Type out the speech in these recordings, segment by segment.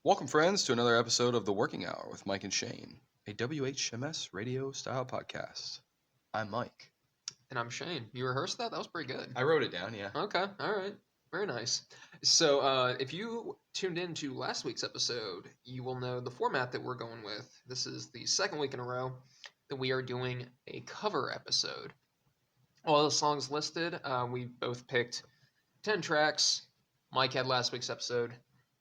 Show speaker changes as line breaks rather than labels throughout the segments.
Welcome, friends, to another episode of The Working Hour with Mike and Shane, a WHMS radio-style podcast. I'm Mike.
And I'm Shane. You rehearsed that? That was pretty good.
I wrote it down, yeah.
Okay, all right. Very nice. So, if you tuned in to last week's episode, you will know the format that we're going with. This is the second week in a row that we are doing a cover episode. All the songs listed, we both picked 10 tracks. Mike had last week's episode.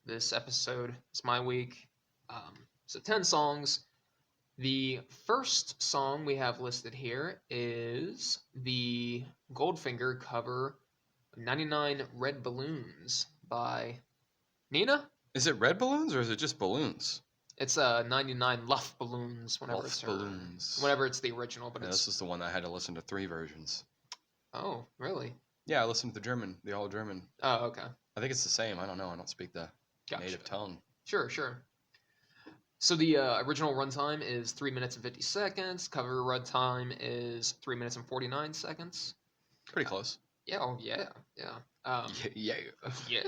This episode is my week. So 10 songs. The first song we have listed here is the Goldfinger cover of 99 Red Balloons by Nina.
Is it red balloons or is it just balloons?
It's 99 Luff Balloons whenever it's
balloons.
Whenever it's the original, but
yeah,
it's...
This is the one that I had to listen to 3 versions.
Oh, really?
Yeah, I listened to the all German.
Oh, okay.
I think it's the same. I don't know. I don't speak the native tongue.
Sure. So the original runtime is 3 minutes and 50 seconds. Cover runtime is 3 minutes and 49 seconds.
Pretty close.
Yeah, yeah.
Yeah.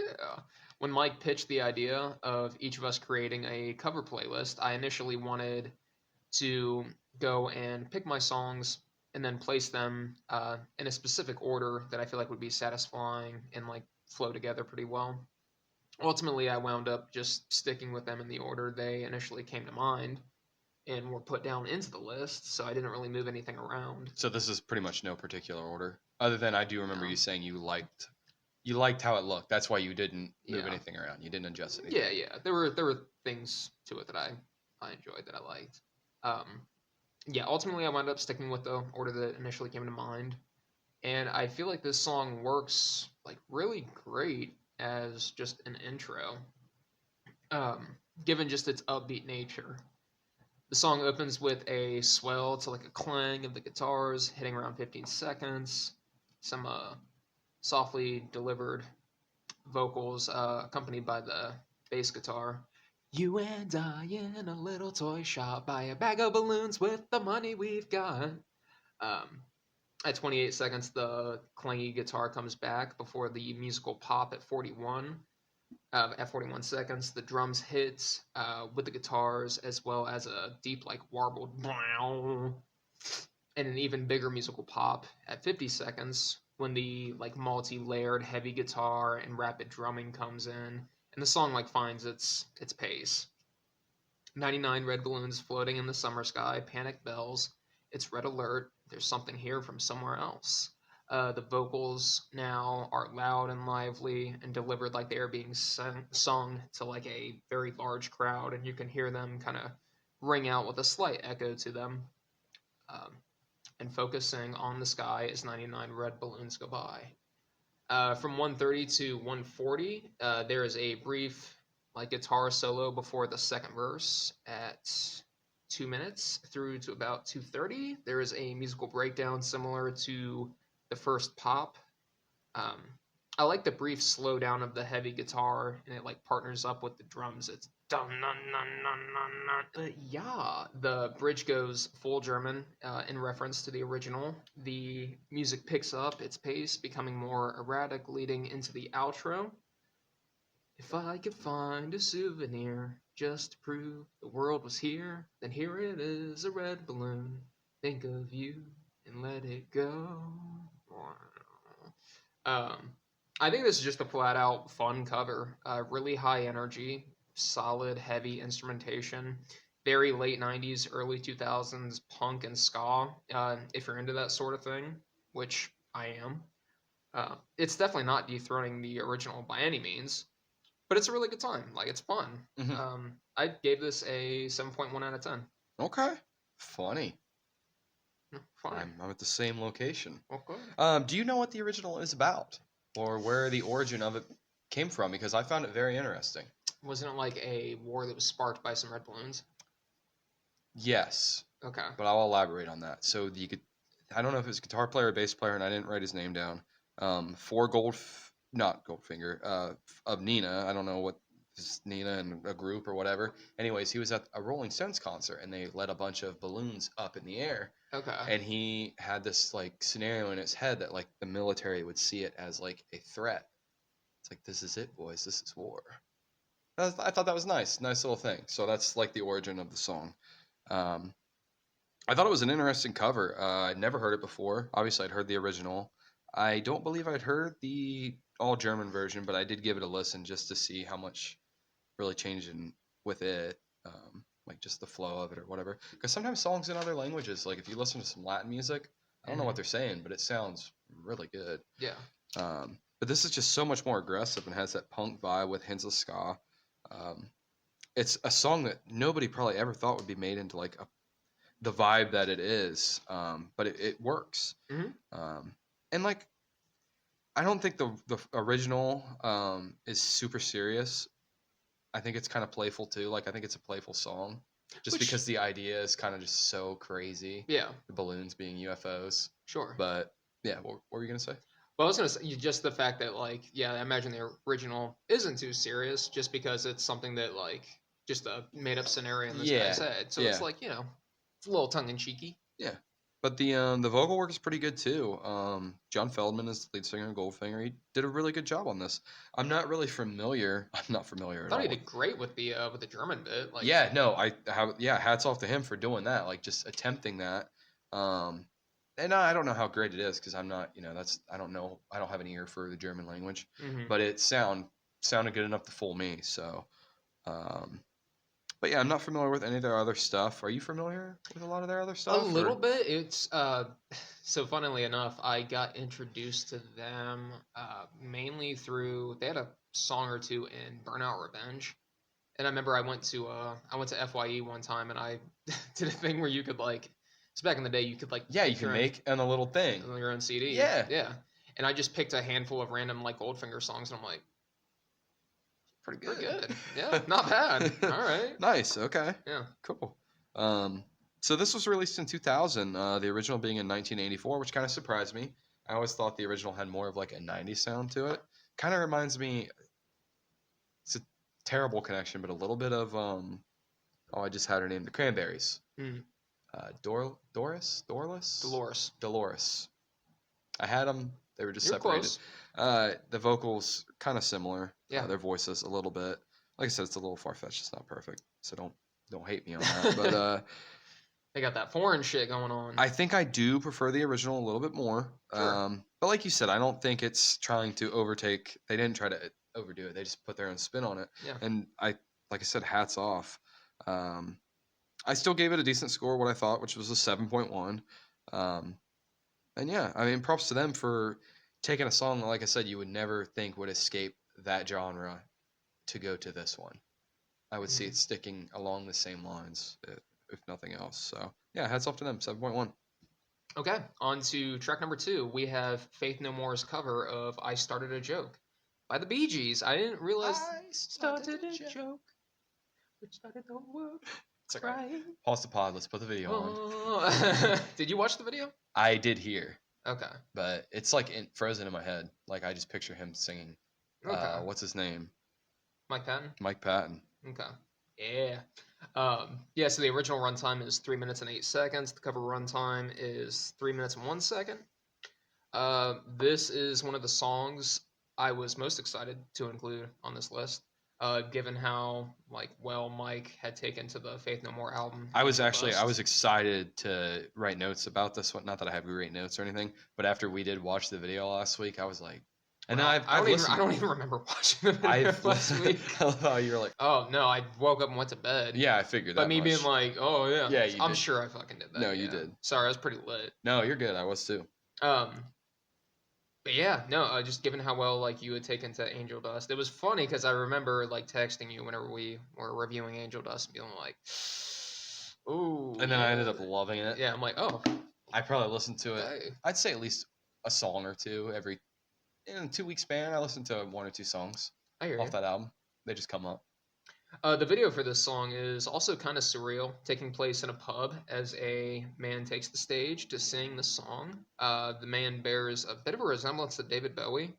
When Mike pitched the idea of each of us creating a cover playlist, I initially wanted to go and pick my songs and then place them in a specific order that I feel like would be satisfying and like flow together pretty well. Ultimately, I wound up just sticking with them in the order they initially came to mind and were put down into the list, so I didn't really move anything around.
So this is pretty much no particular order, other than I do remember you saying you liked how it looked. That's why you didn't move anything around. You didn't adjust anything.
Yeah. There were things to it that I enjoyed, that I liked. Ultimately I wound up sticking with the order that initially came to mind. And I feel like this song works like really great as just an intro, given just its upbeat nature. The song opens with a swell to like a clang of the guitars hitting around 15 seconds. Some softly delivered vocals accompanied by the bass guitar. You and I in a little toy shop, buy a bag of balloons with the money we've got. At 28 seconds, the clangy guitar comes back before the musical pop at 41. At 41 seconds, the drums hit with the guitars, as well as a deep, like, warbled and an even bigger musical pop at 50 seconds when the, like, multi-layered heavy guitar and rapid drumming comes in, and the song, like, finds its pace. 99 red balloons floating in the summer sky, panic bells, it's red alert, there's something here from somewhere else. The vocals now are loud and lively and delivered like they are being sung to like a very large crowd, and you can hear them kind of ring out with a slight echo to them. And focusing on the sky as 99 red balloons go by. From 130 to 140, there is a brief like guitar solo before the second verse at 2 minutes through to about 2:30. There is a musical breakdown similar to the first pop. I like the brief slowdown of the heavy guitar, and it like partners up with the drums. It's dun dun dun dun dun dun. The bridge goes full German in reference to the original. The music picks up its pace, becoming more erratic, leading into the outro. If I could find a souvenir just to prove the world was here, then here it is, a red balloon. Think of you and let it go. I think this is just a flat-out fun cover. Really high energy, solid, heavy instrumentation. Very late 90s, early 2000s punk and ska, if you're into that sort of thing, which I am. It's definitely not dethroning the original by any means, but it's a really good time. Like, it's fun.
Mm-hmm.
I gave this a 7.1 out of 10.
Okay. Funny.
Fine.
I'm at the same location.
Okay.
Do you know what the original is about? Or where the origin of it came from? Because I found it very interesting.
Wasn't it like a war that was sparked by some red balloons?
Yes.
Okay.
But I'll elaborate on that. So I don't know if it was a guitar player or bass player, and I didn't write his name down. Not Goldfinger, of Nina. I don't know what is Nina and a group or whatever. Anyways, he was at a Rolling Stones concert, and they let a bunch of balloons up in the air.
Okay.
And he had this like scenario in his head that like the military would see it as like a threat. It's like, this is it, boys. This is war. I thought that was nice little thing. So that's like the origin of the song. Um, I thought it was an interesting cover. I'd never heard it before. Obviously, I'd heard the original. I don't believe I'd heard the all German version, but I did give it a listen just to see how much really changed with it, like just the flow of it or whatever. Because sometimes songs in other languages, like if you listen to some Latin music, I don't know what they're saying, but it sounds really good.
Yeah.
But this is just so much more aggressive and has that punk vibe with hints of ska. Um, it's a song that nobody probably ever thought would be made into like the vibe that it is, but it works. And like I don't think the original is super serious. I think it's kind of playful too. Like I think it's a playful song, just because the idea is kind of just so crazy.
Yeah.
The balloons being UFOs.
Sure.
But yeah, what were you gonna say?
Well, I was gonna say just the fact that like, yeah, I imagine the original isn't too serious, just because it's something that like just a made up scenario in this guy's head. So it's like, it's a little tongue in cheeky.
Yeah. But the vocal work is pretty good too. John Feldman is the lead singer of Goldfinger. He did a really good job on this. I'm not familiar
I
at
thought
all.
he did great with the German bit. Like,
yeah, no, I have hats off to him for doing that, like just attempting that. And I don't know how great it is because I'm not, I don't know, I don't have an ear for the German language, but it sounded good enough to fool me. So, but yeah, I'm not familiar with any of their other stuff. Are you familiar with a lot of their other stuff?
A little bit. It's so funnily enough, I got introduced to them mainly through they had a song or two in Burnout Revenge. And I remember I went to FYE one time and I did a thing where you could like it's back in the day you could like
you can make a little thing
on your own CD.
Yeah.
And I just picked a handful of random like Goldfinger songs and I'm like
pretty
good. Yeah, not bad. All right.
Nice. Okay.
Yeah.
Cool. So this was released in 2000, the original being in 1984, which kind of surprised me. I always thought the original had more of like a 90s sound to it. Kind of reminds me, it's a terrible connection, but a little bit of, I just had her name, the Cranberries. Dolores. I had them. They were just separated.
Close.
The vocals kind of similar.
Yeah.
Their voices a little bit. Like I said, it's a little far-fetched. It's not perfect. So don't hate me on that. But
they got that foreign shit going on.
I think I do prefer the original a little bit more.
Sure.
But like you said, I don't think it's trying to overtake. They didn't try to overdo it. They just put their own spin on it.
Yeah.
And like I said, hats off. I still gave it a decent score, what I thought, which was a 7.1. And yeah, I mean, props to them for taking a song that, like I said, you would never think would escape that genre to go to this one. I would see it sticking along the same lines, if nothing else. So yeah, hats off to them, 7.1.
Okay, on to track number 2. We have Faith No More's cover of "I Started a Joke" by the Bee Gees. I didn't realize
I started a joke.
Which started the world.
It's right. Pause the pod. Let's put the video
on. Did you watch the video?
I did hear.
Okay.
But it's like frozen in my head. Like I just picture him singing. Okay. What's his name?
Mike Patton.
Mike Patton.
Okay. Yeah. Yeah. So the original runtime is 3 minutes and 8 seconds. The cover runtime is 3 minutes and 1 second. This is one of the songs I was most excited to include on this list. Given how well Mike had taken to the Faith No More album. I was
excited to write notes about this one. Not that I have great notes or anything, but after we did watch the video last week, I was like, and then I
don't even remember watching the video last week.
Oh, you were like,
oh no, I woke up and went to bed.
Yeah, I figured that.
But me being like, oh yeah,
yeah, I'm
sure I fucking did that.
No, you did.
Sorry, I was pretty lit.
No, you're good. I was too.
But yeah, no, just given how well you had taken to Angel Dust, it was funny because I remember texting you whenever we were reviewing Angel Dust, and being like, "Ooh."
And then I ended up loving it.
Yeah, I'm like, oh.
I probably listened to it. Hey. I'd say at least a song or two in a 2-week span. I listened to 1 or 2 songs off that album. They just come up.
The video for this song is also kind of surreal, taking place in a pub as a man takes the stage to sing the song. The man bears a bit of a resemblance to David Bowie.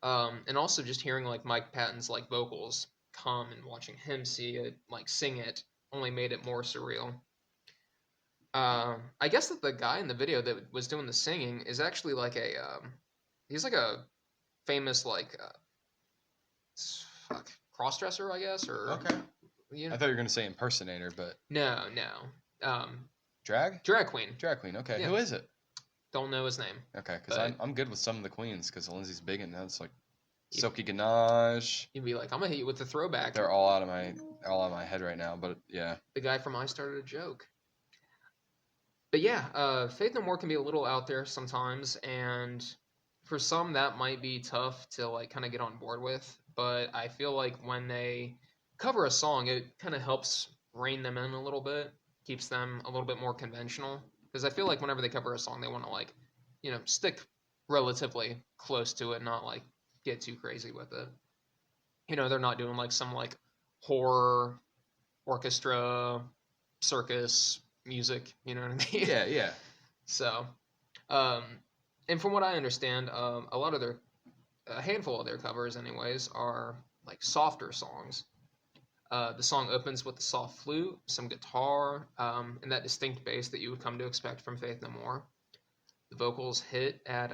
And also just hearing Mike Patton's vocals come and watching him see it, sing it, only made it more surreal. I guess that the guy in the video that was doing the singing is actually he's a famous cross-dresser, I guess, or
Okay.
you
I
know,
thought you were gonna say impersonator, but
no,
drag
drag queen.
drag queen. Okay,
Yeah.
who is it?
Don't know his name.
Okay, because
But
I'm good with some of the queens because Lindsay's big and that's like
you-
Silky Ganache.
you'd be like, I'm gonna hit you with the throwback.
They're all out of my head right now, but yeah.
The guy from I Started a Joke. But yeah, Faith No More can be a little out there sometimes, and for some that might be tough to like kind of get on board with. But I feel like when they cover a song, it kind of helps rein them in a little bit, keeps them a little bit more conventional. Because I feel like whenever they cover a song, they want to like, stick relatively close to it, not like get too crazy with it. They're not doing like some like horror orchestra circus music. You know what I mean?
Yeah, yeah.
So, um, and from what I understand, a handful of their covers, anyways, are like softer songs. The song opens with a soft flute, some guitar, and that distinct bass that you would come to expect from Faith No More. The vocals hit at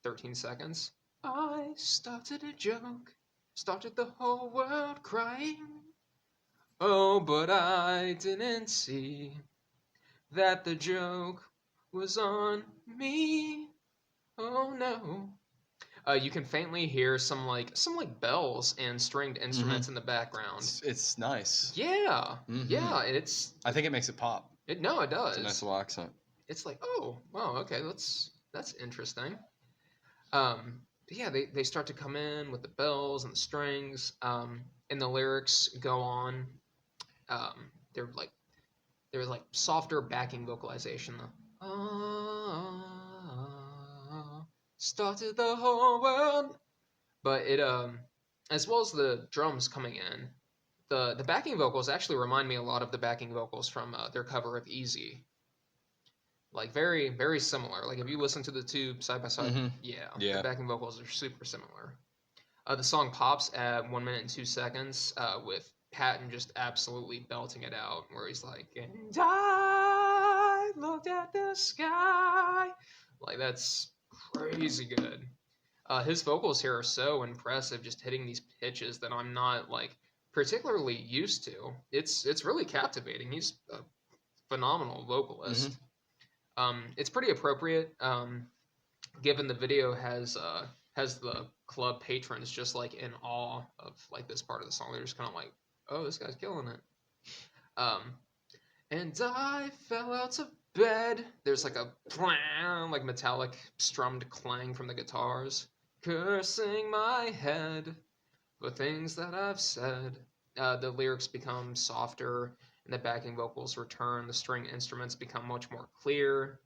13 seconds. I started a joke, started the whole world crying. Oh, but I didn't see that the joke was on me. Oh no. You can faintly hear some bells and stringed instruments in the background.
It's nice.
Yeah,
Mhm.
yeah, and it's
I think it makes it pop.
it
It's a
does.
nice little accent.
It's like, oh wow, okay, that's interesting. But yeah, they start to come in with the bells and the strings, and the lyrics go on. Um, they're like There was like softer backing vocalization though. Started the whole world, but it as well as the drums coming in, the backing vocals actually remind me a lot of the backing vocals from their cover of Easy. Like very very similar. Like if you listen to the two side by side, yeah, the
Yeah.
backing vocals are super similar. The song pops at 1 minute and 2 seconds with Patton just absolutely belting it out, where he's like, "And I looked at the sky." Like that's crazy good. His vocals here are so impressive, just hitting these pitches that I'm not like particularly used to. It's really captivating. He's a phenomenal vocalist. It's pretty appropriate. Given the video has the club patrons just like in awe of like this part of the song. They're just kind of like, oh, this guy's killing it. Um, and I fell out of bed. There's like a like metallic strummed clang from the guitars, cursing my head for things that I've said. The lyrics become softer, and the backing vocals return. The string instruments become much more clear.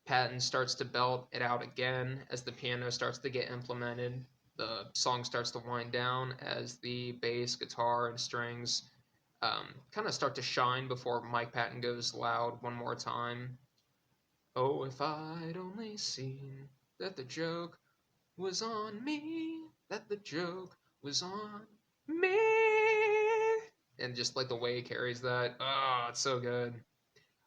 Patton starts to belt it out again as the piano starts to get implemented. The song starts to wind down as the bass, guitar, and strings kind of start to shine before Mike Patton goes loud one more time. Oh, if I'd only seen that the joke was on me, that the joke was on me. And just like the way he carries that, it's so good.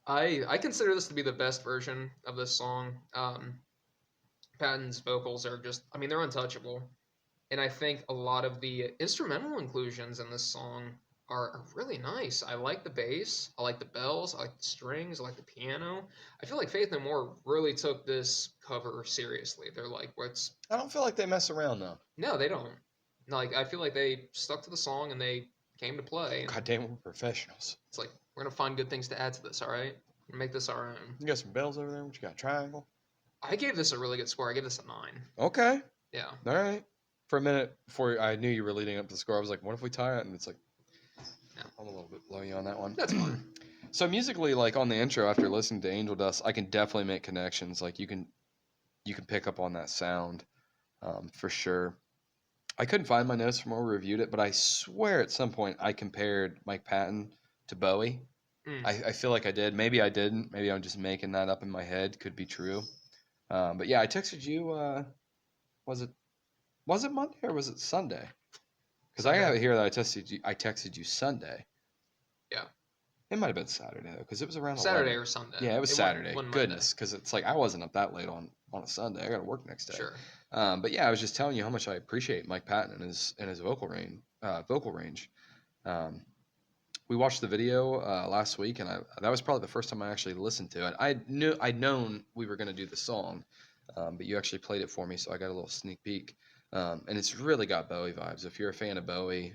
I consider this to be the best version of this song. Patton's vocals are just, I mean, they're untouchable. And I think a lot of the instrumental inclusions in this song are really nice. I like the bass, I like the bells, I like the strings, I like the piano. I feel like Faith No More really took this cover seriously. They're like, what's.
I don't feel like they mess around though.
No, they don't. Like, I feel like they stuck to the song and they came to play.
God damn, we're professionals.
It's like, we're going to find good things to add to this, all right? Make this our own.
You got some bells over there? What you got? Triangle?
I gave this a really good score. I gave this a 9.
Okay.
Yeah.
All right. For a minute before I knew you were leading up to the score, I was like, what if we tie it? And it's like,
no.
I'm a little bit below you on that one.
That's fine.
So musically, like on the intro after listening to Angel Dust, I can definitely make connections. Like you can pick up on that sound for sure. I couldn't find my notes from where we reviewed it, but I swear at some point I compared Mike Patton to Bowie. I feel like I did. Maybe I didn't. Maybe I'm just making that up in my head. Could be true. But yeah, I texted you. Was it Monday or was it Sunday? Because I have it here that I texted you Sunday.
Yeah.
It might have been Saturday though, because it was around
Saturday
11.
or Sunday.
Yeah, it was
It
Saturday.
wasn't Monday.
Goodness, because it's like I wasn't up that late on a Sunday. I got to work next day.
Sure.
But yeah, I was just telling you how much I appreciate Mike Patton and his vocal range. Um, we watched the video last week, and that was probably the first time I actually listened to it. I'd known we were going to do the song, but you actually played it for me, so I got a little sneak peek. And it's really got Bowie vibes. If you're a fan of Bowie,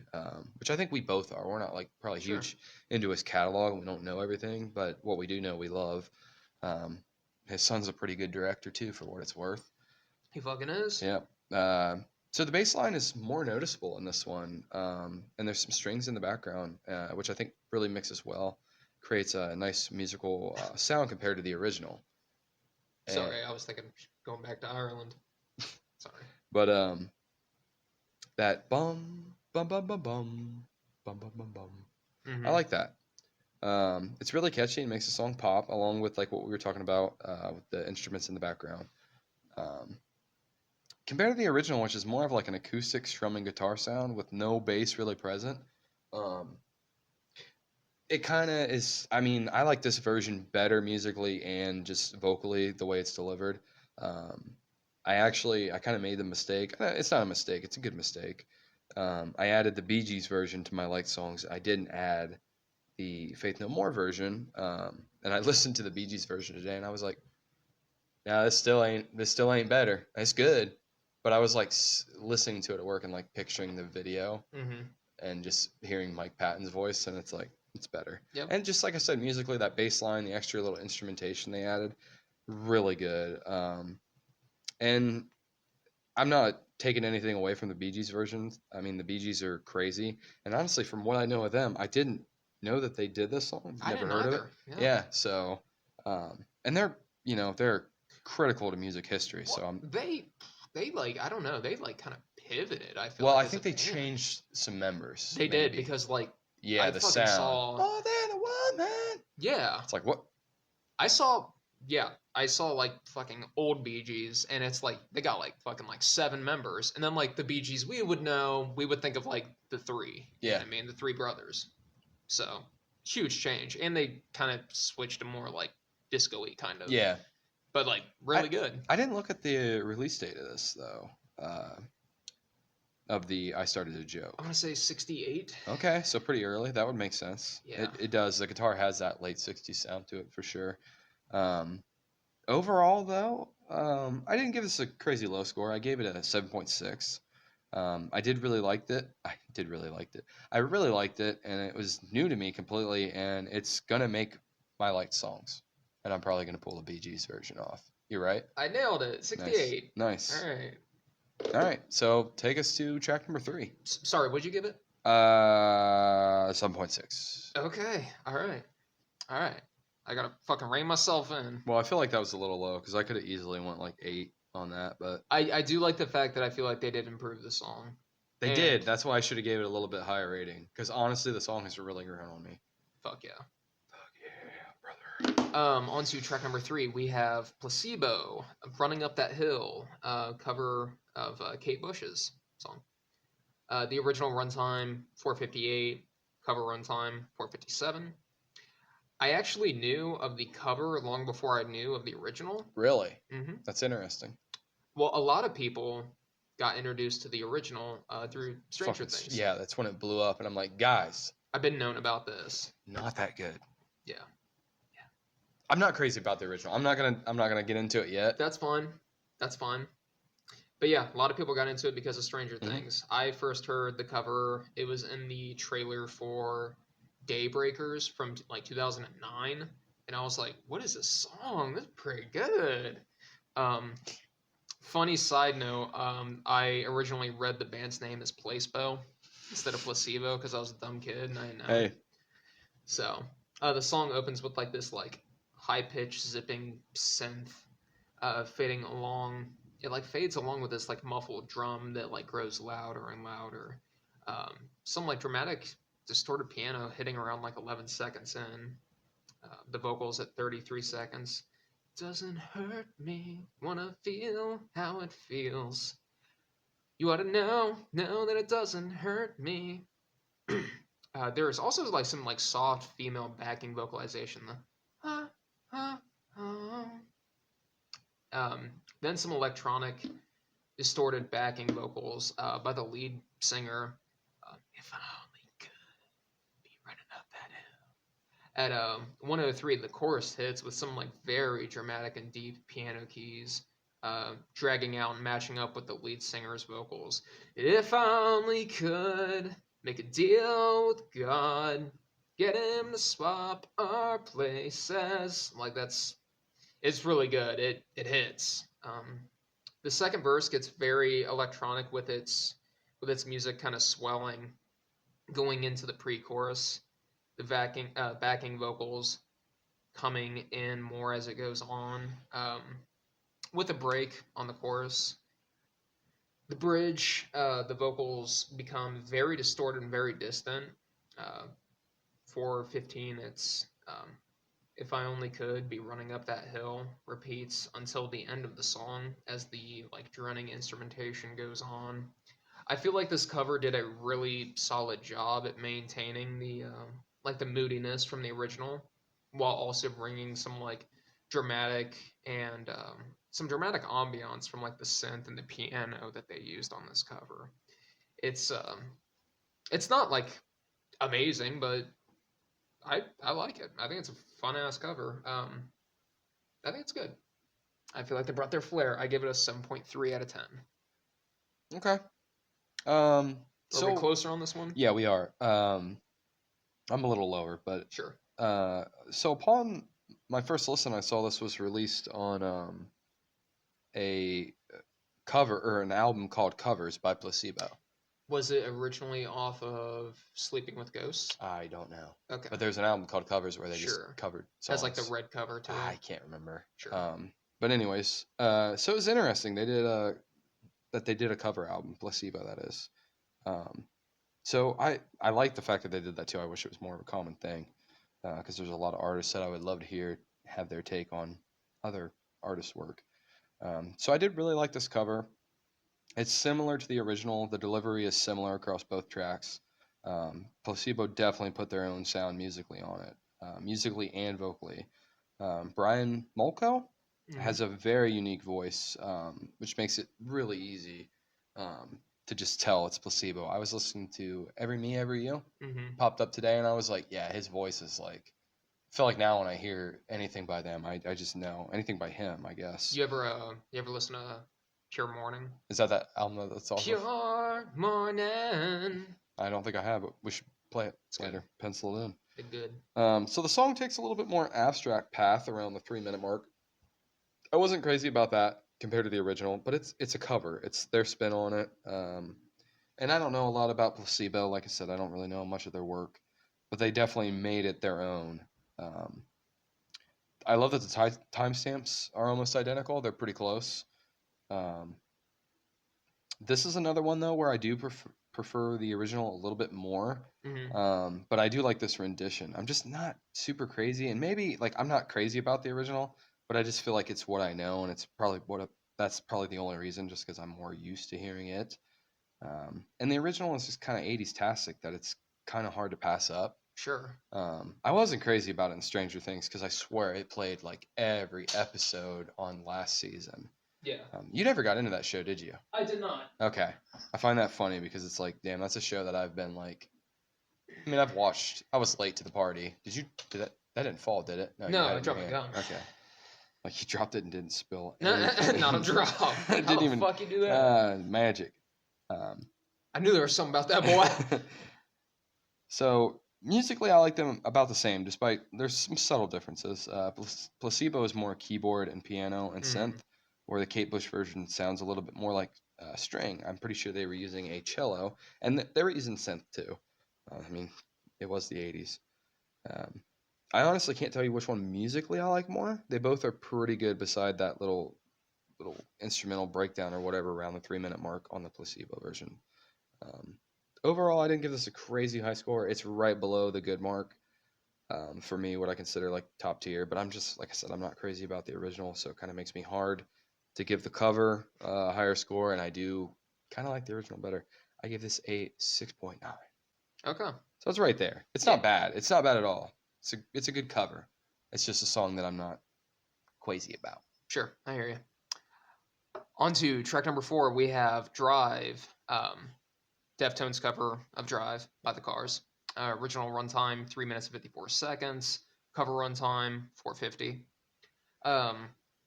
which I think we both are, we're not like probably
Sure.
huge into his catalog. And we don't know everything, but what we do know, we love. Um, his son's a pretty good director too, for what it's worth.
He fucking is.
Yeah. So the bass line is more noticeable in this one, and there's some strings in the background, which I think really mixes well, creates a nice musical sound compared to the original.
Sorry, I was thinking going back to Ireland. Sorry.
But that bum bum bum bum bum bum bum bum bum,
Mm-hmm.
I like that. It's really catchy and makes the song pop, along with like what we were talking about with the instruments in the background. Compared to the original, which is more of like an acoustic strumming guitar sound with no bass really present, it kind of is. I mean, I like this version better musically and just vocally the way it's delivered. I kind of made the mistake. It's not a mistake. It's a good mistake. I added the Bee Gees version to my liked songs. I didn't add the Faith No More version. And I listened to the Bee Gees version today, and I was like, "No, this still ain't better. It's good." But I was like listening to it at work and like picturing the video
Mm-hmm.
and just hearing Mike Patton's voice, and it's like it's better.
Yep.
And just like I said, musically, that bass line, the extra little instrumentation they added, really good. And I'm not taking anything away from the Bee Gees versions. I mean, the Bee Gees are crazy, and honestly, from what I know of them, I didn't know that they did this song.
I
Never
didn't
heard of it.
either.
Yeah. So, and they're critical to music history.
Well,
So
they like I don't know, they like kind of pivoted. I feel
well,
like
I
as
think
a
they
band.
changed some members.
They did
maybe.
because like
Yeah,
I
the
fucking
sound.
saw.
More than a woman.
Yeah,
It's like what?
I saw. Yeah, I saw like fucking old Bee Gees, and it's like they got like fucking like 7 members, and then like the Bee Gees we would think of like the 3. You know
Yeah.
what I mean, the 3 brothers. So huge change, and they kind of switched to more like disco-y kind of.
Yeah.
But like really good.
I didn't look at the release date of this though. Of the I Started a Joke.
I'm gonna say 68.
Okay, so pretty early. That would make sense.
Yeah.
It does. The guitar has that late 60s sound to it for sure. Overall, though, I didn't give this a crazy low score. I gave it a 7.6. I did really liked it. I did really liked it. I really liked it, and it was new to me completely, and it's going to make my liked songs. And I'm probably going to pull the Bee Gees version off. You're right?
I nailed it. 68.
Nice.
All right.
All right, so take us to track number 3.
Sorry, what'd you give it?
7.6.
Okay. All right. I gotta fucking rein myself in.
Well, I feel like that was a little low because I could have easily went like 8 on that, but
I do like the fact that I feel like they did improve the song.
they
And-
did. That's why I should have gave it a little bit higher rating because honestly, the song has really grown on me.
Fuck yeah.
Fuck yeah, brother.
On to track number 3, we have Placebo, Running Up That Hill, cover of Kate Bush's song. The original runtime 4:58, cover runtime 4:57. I actually knew of the cover long before I knew of the original.
Really?
Mm-hmm.
That's interesting.
Well, a lot of people got introduced to the original through Stranger
Fucking
Things.
Yeah, that's when it blew up, and I'm like, guys,
I've been known about this.
not that good.
Yeah.
I'm not crazy about the original. I'm not gonna get into it yet.
That's fine. But yeah, a lot of people got into it because of Stranger
Mhm.
Things. I first heard the cover. It was in the trailer for Daybreakers from like 2009, and I was like, "What is this song? This is pretty good." Funny side note: I originally read the band's name as Placebo instead of Placebo because I was a dumb kid and I didn't know.
Hey,
So the song opens with like this like high pitched zipping synth fading along. It like fades along with this like muffled drum that like grows louder and louder. Some like dramatic distorted piano hitting around like 11 seconds in. The vocals at 33 seconds. Doesn't hurt me, wanna feel how it feels. You ought to know that it doesn't hurt me. There's also like some like soft female backing vocalization. The ah, ah. Then some electronic distorted backing vocals by the lead singer. If I only could be running up that hill. At 103, the chorus hits with some like very dramatic and deep piano keys, dragging out and matching up with the lead singer's vocals. If I only could make a deal with God, get him to swap our places. Like it's really good. It hits. The second verse gets very electronic with its music kind of swelling, going into the pre-chorus. The backing vocals coming in more as it goes on, with a break on the chorus. The bridge, the vocals become very distorted and very distant. Uh, 4:15, it's if I only could be running up that hill repeats until the end of the song as the like droning instrumentation goes on. I feel like this cover did a really solid job at maintaining the like the moodiness from the original, while also bringing some like dramatic and some dramatic ambiance from like the synth and the piano that they used on this cover. It's it's not like amazing, but I like it. I think it's a fun ass cover. I think it's good. I feel like they brought their flair. I give it a 7.3 out of 10.
Okay.
Are we
So
closer on this one?
yeah, we are. I'm a little lower, but
Sure.
so upon my first listen, I saw this was released on a cover or an album called Covers by Placebo.
Was it originally off of Sleeping with Ghosts?
I don't know.
Okay.
But there's an album called Covers where they
Sure.
just covered songs.
Has like the red cover to it.
I can't remember.
Sure.
But anyways, so it was interesting. They did a cover album, Placebo, that is. So I like the fact that they did that too. I wish it was more of a common thing, because there's a lot of artists that I would love to have their take on other artists' work. So I did really like this cover. It's similar to the original. The delivery is similar across both tracks. Placebo definitely put their own sound musically on it, musically and vocally. Brian Molko has a very unique voice, which makes it really easy to just tell it's Placebo. I was listening to Every Me, Every You, popped up today, and I was like, yeah, his voice is like, I feel like now when I hear anything by them, I just know anything by him, I guess.
You ever listen to Pure Morning?
Is that album that's also
Pure Morning?
I don't think I have, but we should play it
It's
later.
good.
Pencil it in.
It's good.
So the song takes a little bit more abstract path around the 3-minute mark. I wasn't crazy about that compared to the original, but it's a cover. It's their spin on it. And I don't know a lot about Placebo. Like I said, I don't really know much of their work, but they definitely made it their own. I love that the timestamps are almost identical. They're pretty close. This is another one though where I do prefer the original a little bit more. But I do like this rendition. I'm just not super crazy, and maybe like I'm not crazy about the original, but I just feel like it's what I know, and it's probably that's probably the only reason, just because I'm more used to hearing it. And the original is just kind of 80s tastic that it's kind of hard to pass up.
Sure.
I wasn't crazy about it in Stranger Things because I swear it played like every episode on last season.
Yeah.
You never got into that show, did you?
I did not.
Okay. I find that funny because it's like, damn, that's a show that I've been like, I mean, I've watched. I was late to the party. Did that didn't fall, did it?
No, I dropped my gun.
Okay. Like you dropped it and didn't spill.
Not a drop. How the fuck you do that?
Magic.
I knew there was something about that boy.
So musically, I like them about the same, despite there's some subtle differences. Placebo is more keyboard and piano and synth, where the Kate Bush version sounds a little bit more like string. I'm pretty sure they were using a cello, and they were using synth too. I mean, it was the 80s. I honestly can't tell you which one musically I like more. They both are pretty good beside that little instrumental breakdown or whatever around the 3-minute mark on the Placebo version. Overall, I didn't give this a crazy high score. It's right below the good mark for me, what I consider like top tier. But I'm just, like I said, I'm not crazy about the original, so it kind of makes me hard to give the cover a higher score, and I do kind of like the original better. I give this a 6.9.
Okay.
So it's right there. It's not bad. It's not bad at all. It's a good cover. It's just a song that I'm not crazy about.
Sure, I hear you. On to track number 4, we have Drive, Deftones cover of Drive by the Cars. Original runtime 3 minutes and 54 seconds. Cover runtime 450.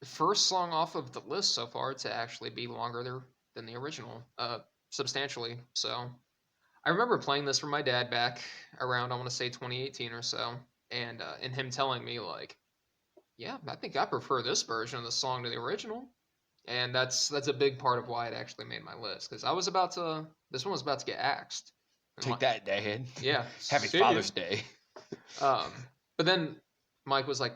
First song off of the list so far to actually be longer than the original, substantially. So I remember playing this for my dad back around, I want to say 2018 or so, and him telling me like, yeah, I think I prefer this version of the song to the original. And that's a big part of why it actually made my list, because this one was about to get axed.
Take that, Dad.
Yeah.
Happy Father's Day.
But then Mike was like,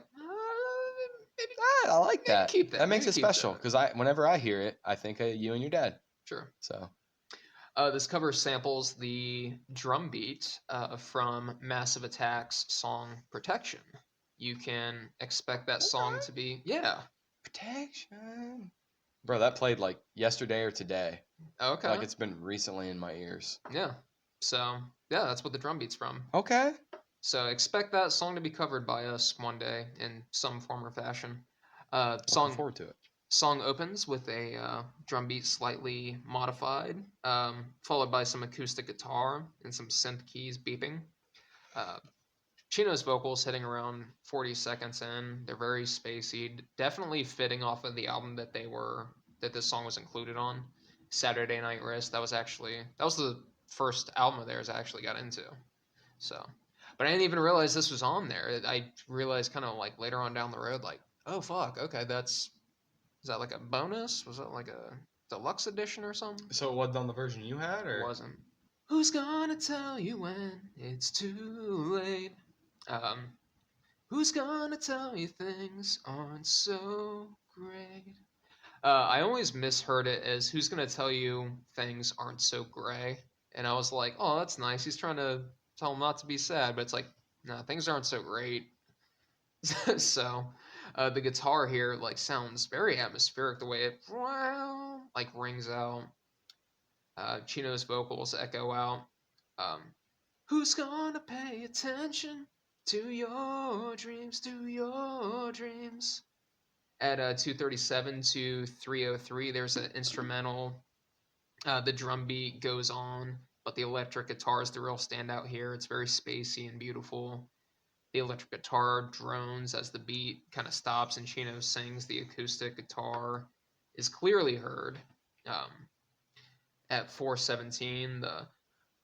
maybe
I like that.
keep that.
That makes
maybe
it
keep
special,
that.
because whenever I hear it, I think of you and your dad.
Sure.
So
This cover samples the drum beat from Massive Attack's song Protection. You can expect that song to be,
Protection. Bro, that played like yesterday or today.
Okay.
Like it's been recently in my ears.
Yeah. So, yeah, that's what the drum beat's from.
Okay.
So expect that song to be covered by us one day in some form or fashion.
Looking forward to it.
Song opens with a drum beat slightly modified, followed by some acoustic guitar and some synth keys beeping. Chino's vocals hitting around 40 seconds in. They're very spacey, definitely fitting off of the album that this song was included on, Saturday Night Wrist. That was the first album of theirs I actually got into. So, but I didn't even realize this was on there. I realized kind of like later on down the road, like, oh fuck, okay, is that like a bonus? Was it like a deluxe edition or something?
So it wasn't on the version you had, or
It wasn't. Who's gonna tell you when it's too late? Who's gonna tell you things aren't so great? I always misheard it as who's gonna tell you things aren't so gray, and I was like, oh, that's nice. He's trying to tell him not to be sad, but it's like, no, things aren't so great. So, the guitar here like sounds very atmospheric the way it like rings out. Chino's vocals echo out. Who's gonna pay attention to your dreams, to your dreams? At 237 to 303, there's an instrumental. The drum beat goes on, but the electric guitar is the real standout here. It's very spacey and beautiful. The electric guitar drones as the beat kind of stops and Chino sings. The acoustic guitar is clearly heard. At 417, the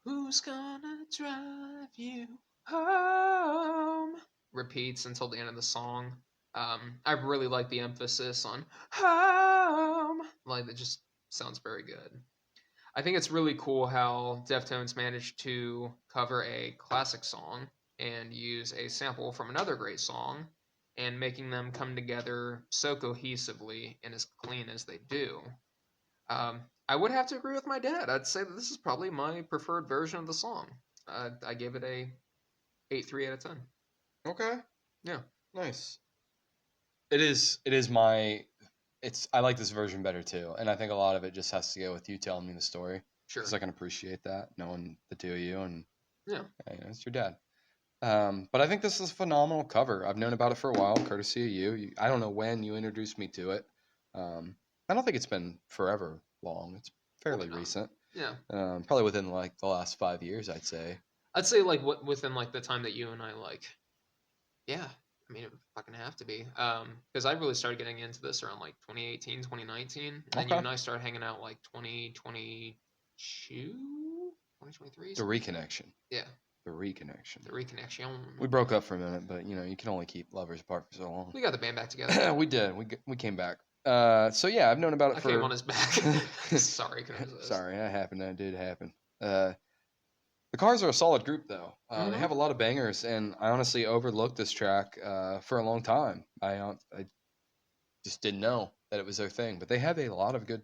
"Who's gonna drive you home" repeats until the end of the song. I really like the emphasis on home. Like, it just sounds very good. I think it's really cool how Deftones managed to cover a classic song and use a sample from another great song and making them come together so cohesively and as clean as they do. I would have to agree with my dad. I'd say that this is probably my preferred version of the song. I gave it a 8.3 out of 10.
Okay.
Yeah.
Nice. It is my I like this version better too, and I think a lot of it just has to go with you telling me the story.
Sure.
Because I can appreciate that, knowing the two of you, and
yeah,
it's your dad. But I think this is a phenomenal cover. I've known about it for a while, courtesy of you. I don't know when you introduced me to it. I don't think it's been forever long. It's fairly recent.
Yeah.
Probably within like the last 5 years, I'd say.
I'd say like within like the time that you and I like. Yeah. I mean, it would fucking have to be. Because I really started getting into this around like 2018, 2019. And you and I started hanging out like 2022, 2023.
The reconnection.
Yeah.
The reconnection.
The reconnection.
We broke up for a minute, but you can only keep lovers apart for so long.
We got the band back together.
We did. We came back. So yeah, I've known about it
I came on his back. Sorry,
Sorry, that happened. That did happen. The Cars are a solid group, though. They have a lot of bangers, and I honestly overlooked this track for a long time. I just didn't know that it was their thing, but they have a lot of good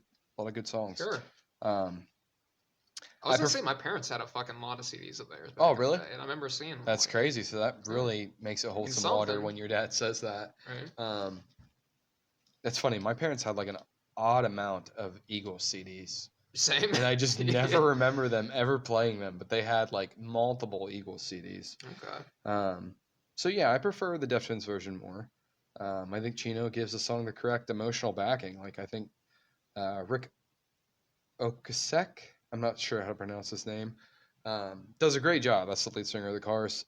songs.
Sure. I was gonna say my parents had a fucking lot of CDs of theirs.
Oh, really?
And I remember seeing them.
That's crazy. So that really makes it hold some water when your dad says that.
Right.
That's funny. My parents had like an odd amount of Eagles CDs.
Same.
And I just
Yeah.
never remember them ever playing them, but they had like multiple Eagles CDs.
Okay.
So yeah, I prefer the Deftones version more. I think Chino gives the song the correct emotional backing. Like I think Rick Okasek, I'm not sure how to pronounce his name, does a great job. That's the lead singer of the Cars.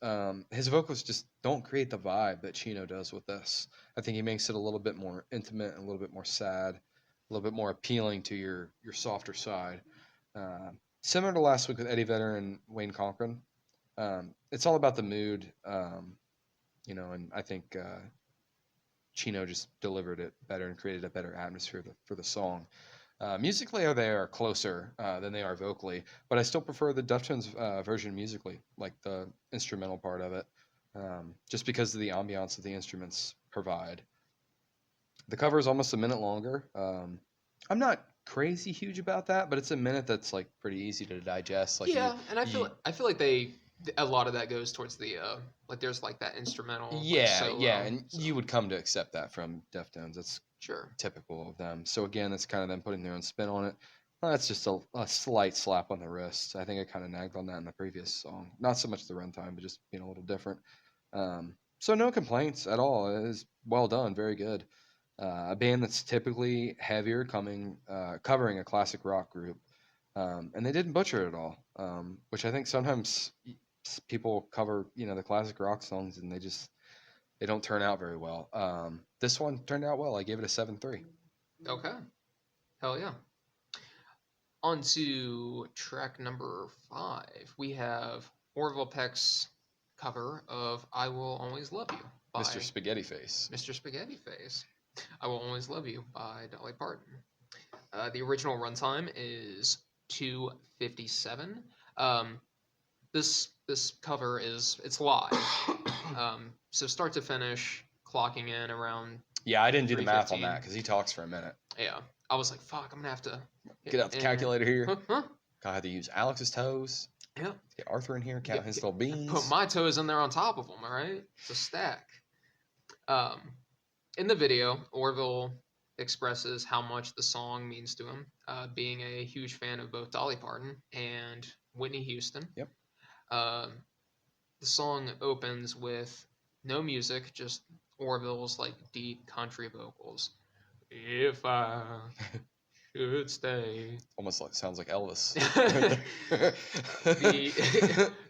His vocals just don't create the vibe that Chino does with this. I think he makes it a little bit more intimate, a little bit more sad, a little bit more appealing to your softer side. Similar to last week with Eddie Vedder and Wayne Cochran, it's all about the mood, and I think Chino just delivered it better and created a better atmosphere for the song. Musically, they are closer than they are vocally, but I still prefer the Deftones version musically, like the instrumental part of it, just because of the ambiance that the instruments provide. The cover is almost a minute longer. I'm not crazy huge about that, but it's a minute that's like pretty easy to digest. Like
Yeah, and
you
I feel like a lot of that goes towards the like there's like that instrumental like
yeah,
solo.
and
So
you would come to accept that from Deftones. That's
sure.
typical of them. So again, it's kind of them putting their own spin on it. Well, that's just a slight slap on the wrist. I think I kind of nagged on that in the previous song. Not so much the runtime, but just being a little different. So no complaints at all. It is well done, very good. A band that's typically heavier, covering a classic rock group, and they didn't butcher it at all. Which I think sometimes people cover, the classic rock songs, and they don't turn out very well. This one turned out well. I gave it a 7.3.
Okay. Hell yeah. On to track number 5. We have Orville Peck's cover of "I Will Always Love You" by
Mr. Spaghetti Face.
Mr. Spaghetti Face. "I Will Always Love You" by Dolly Parton. The original runtime is 2:57. Um, this cover it's live, so start to finish, clocking in around
Yeah, I didn't do the math on
3:15.
that because he talks for a minute.
Yeah, I was like, "Fuck, I'm gonna have to
Get out the calculator here.
Huh?
I had to use Alex's toes.
Yeah,
Get Arthur in here, count his little beans.
put my toes in there on top of them. All right, it's a stack." Um, in the video, Orville expresses how much the song means to him, being a huge fan of both Dolly Parton and Whitney Houston.
Yep.
Um, the song opens with no music, just Orville's like deep country vocals. "If I should stay."
Almost like sounds like Elvis.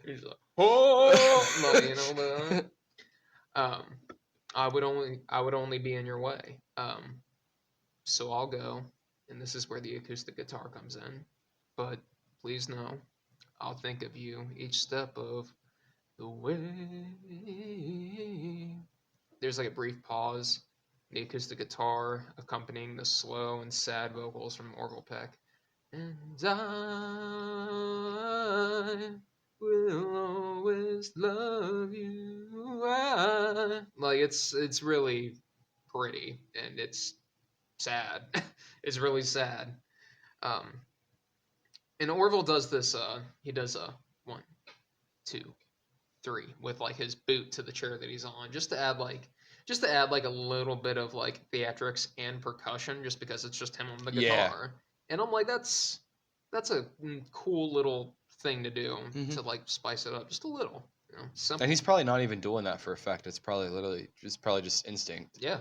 He's like, "Oh," like, but I would only be in your way. So I'll go, and this is where the acoustic guitar comes in. But please know, I'll think of you each step of the way. There's like a brief pause, the acoustic guitar accompanying the slow and sad vocals from Orville Peck. "And I will always love you." Like it's really pretty, and it's sad. It's really sad. Um, and Orville does this. He does a 1, 2, 3 with like his boot to the chair that he's on, just to add like a little bit of like theatrics and percussion, just because it's just him on the guitar. And I'm like, that's a cool little thing to do to like spice it up just a little. Simple.
And he's probably not even doing that for effect. It's probably just instinct.
Yeah.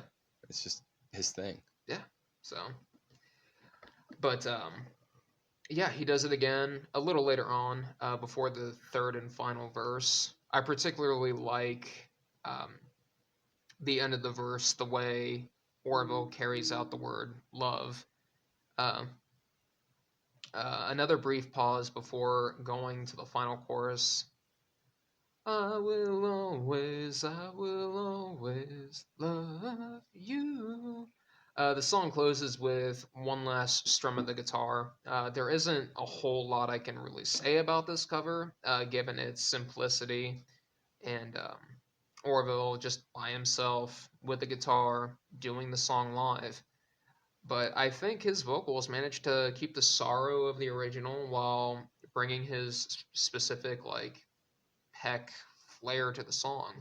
It's just his thing.
Yeah. So, but yeah, he does it again a little later on, before the third and final verse. I particularly like the end of the verse, the way Orville carries out the word love. Another brief pause before going to the final chorus. I will always love you. The song closes with one last strum of the guitar. There isn't a whole lot I can really say about this cover, given its simplicity and Orville just by himself with the guitar doing the song live. But I think his vocals managed to keep the sorrow of the original while bringing his specific like Peck flair to the song.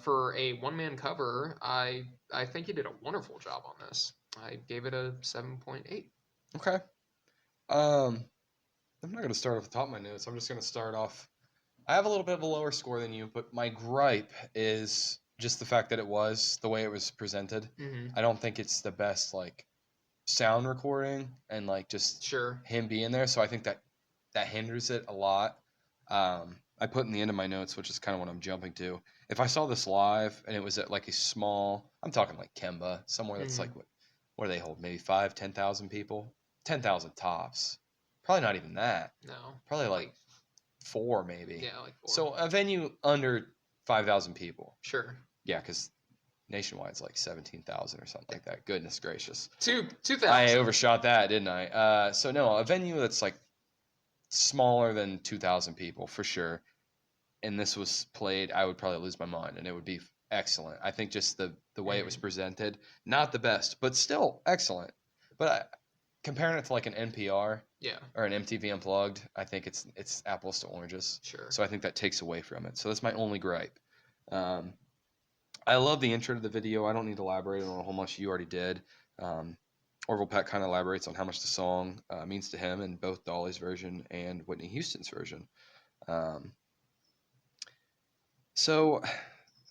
For a one-man cover, I think he did a wonderful job on this. I gave it a 7.8.
Okay. I'm not going to start off the top of my notes. I'm just going to start off. I have a little bit of a lower score than you, but my gripe is just the fact that it was the way it was presented.
Mm-hmm.
I don't think it's the best like sound recording and like just
Sure.
him being there. So I think that hinders it a lot. I put in the end of my notes, which is kind of what I'm jumping to. If I saw this live and it was at like a small, I'm talking like Kemba, somewhere that's
Mm-hmm.
like what do they hold? Maybe 10,000 people, 10,000 tops. Probably not even that.
No.
Probably like four, maybe.
Yeah, like 4.
So a venue under 5,000 people.
Sure.
Yeah, because nationwide's like 17,000 or something like that. Goodness gracious.
2,000.
I overshot that, didn't I? So no, a venue that's like smaller than 2,000 people for sure. And this was played, I would probably lose my mind, and it would be excellent. I think just the way it was presented, not the best, but still excellent. But comparing it to like an NPR
Yeah.
or an MTV Unplugged, I think it's apples to oranges.
Sure.
So I think that takes away from it. So that's my only gripe. I love the intro to the video. I don't need to elaborate on a whole much. You already did. Orville Peck kind of elaborates on how much the song means to him in both Dolly's version and Whitney Houston's version. So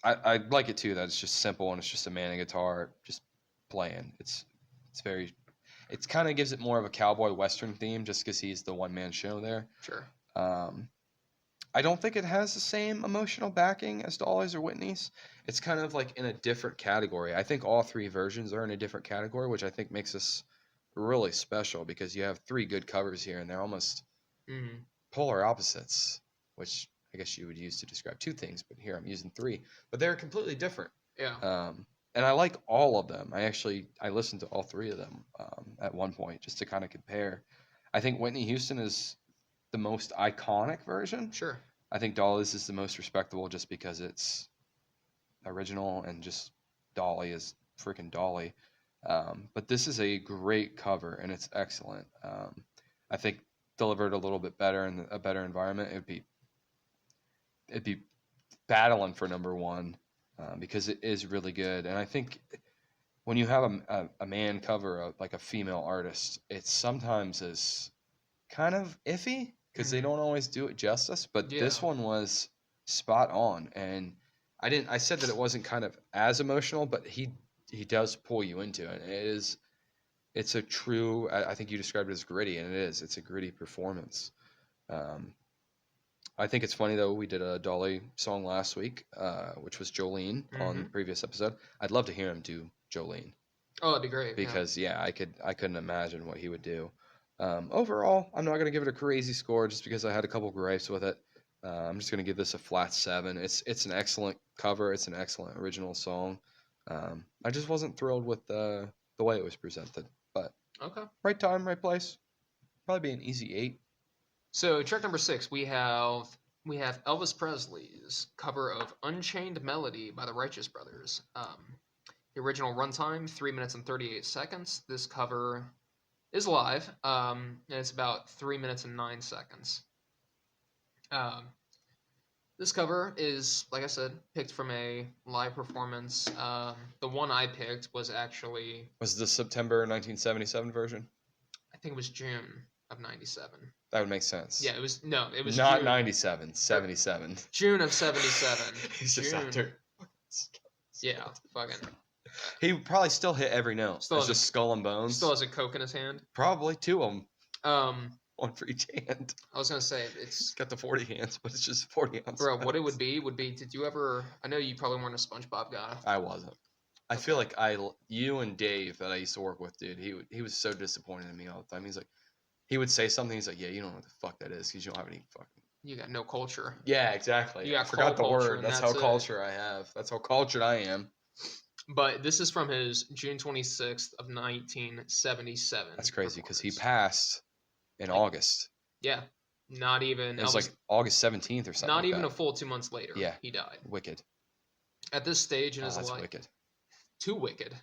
I like it too that it's just simple and it's just a man and guitar just playing. It's very, it kind of gives it more of a cowboy western theme just because he's the one man show there.
Sure.
I don't think it has the same emotional backing as Dolly's or Whitney's. It's kind of like in a different category. I think all three versions are in a different category, which I think makes this really special because you have three good covers here and they're almost polar opposites, which I guess you would use to describe two things, but here I'm using three. But they're completely different.
Yeah.
And I like all of them. I listened to all three of them at one point just to kind of compare. I think Whitney Houston is the most iconic version.
Sure.
I think Dolly's is the most respectable just because it's original and just Dolly is freaking Dolly. But this is a great cover and it's excellent. I think delivered a little bit better in a better environment, it'd be battling for number one because it is really good. And I think when you have a man cover like a female artist, it sometimes is kind of iffy because they don't always do it justice. But this one was spot on, and I said that it wasn't kind of as emotional, but he does pull you into it. It's a true. I think you described it as gritty, and it is. It's a gritty performance. I think it's funny though. We did a Dolly song last week, which was Jolene on the previous episode. I'd love to hear him do Jolene.
Oh, that'd be great.
Because I couldn't imagine what he would do. Overall, I'm not gonna give it a crazy score just because I had a couple gripes with it. I'm just gonna give this a flat 7. It's an excellent cover. It's an excellent original song. I just wasn't thrilled with the way it was presented. But
Okay.
right time, right place. Probably be an easy 8.
So track number 6, we have Elvis Presley's cover of "Unchained Melody" by the Righteous Brothers. The original runtime 3 minutes and 38 seconds. This cover is live, and it's about 3 minutes and 9 seconds. This cover is, like I said, picked from a live performance. The one I picked was actually...
Was the September 1977 version?
I think it was June of 97.
That would make sense.
Yeah, it was... No, it was
not
June,
97, 77.
June of 77.
He's just out there.
Yeah, fucking...
He would probably still hit every note.
Still
It's
has
just skull and bones.
Still has a Coke in his hand.
Probably 2 of them. 1 for each hand.
I was gonna say it's
got the 40 hands, but it's just 40 ounce.
Bro, what it would be did you ever? I know you probably weren't a SpongeBob guy.
I wasn't. I feel like you and Dave that I used to work with, dude. He was so disappointed in me all the time. He's like, he would say something. He's like, yeah, you don't know what the fuck that is because you don't have any fucking.
You got no culture.
Yeah, exactly.
You got
I forgot the
culture,
word. That's how culture I have. That's how cultured I am.
But this is from his June 26th of 1977.
That's crazy because he passed in August.
Yeah, not even.
It was like August 17th or something.
Not
like
even
that.
a full 2 months later.
Yeah,
he died.
Wicked.
At this stage in his life,
wicked.
Too wicked.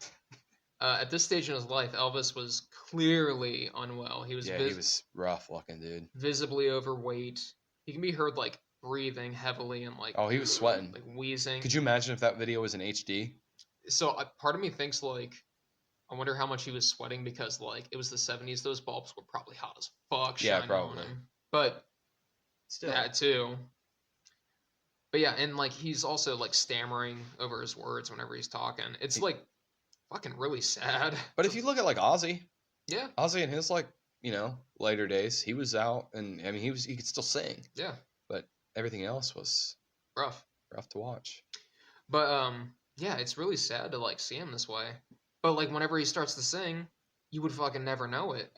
At this stage in his life, Elvis was clearly unwell. He was
he was rough looking, dude.
Visibly overweight. He can be heard like breathing heavily and like.
Oh, he was sweating.
Like wheezing.
Could you imagine if that video was in HD?
So part of me thinks like I wonder how much he was sweating because like it was the 70s. Those bulbs were probably hot as fuck
Yeah,
shining on
probably.
him. But
Still.
that too. But yeah, and like he's also like stammering over his words whenever he's talking. It's like fucking really sad.
But if you look at like Ozzy,
Yeah,
Ozzy in his like, later days, he was out and I mean he could still sing,
yeah,
but everything else was
rough.
rough to watch.
But yeah, it's really sad to like see him this way. But like whenever he starts to sing, you would fucking never know it.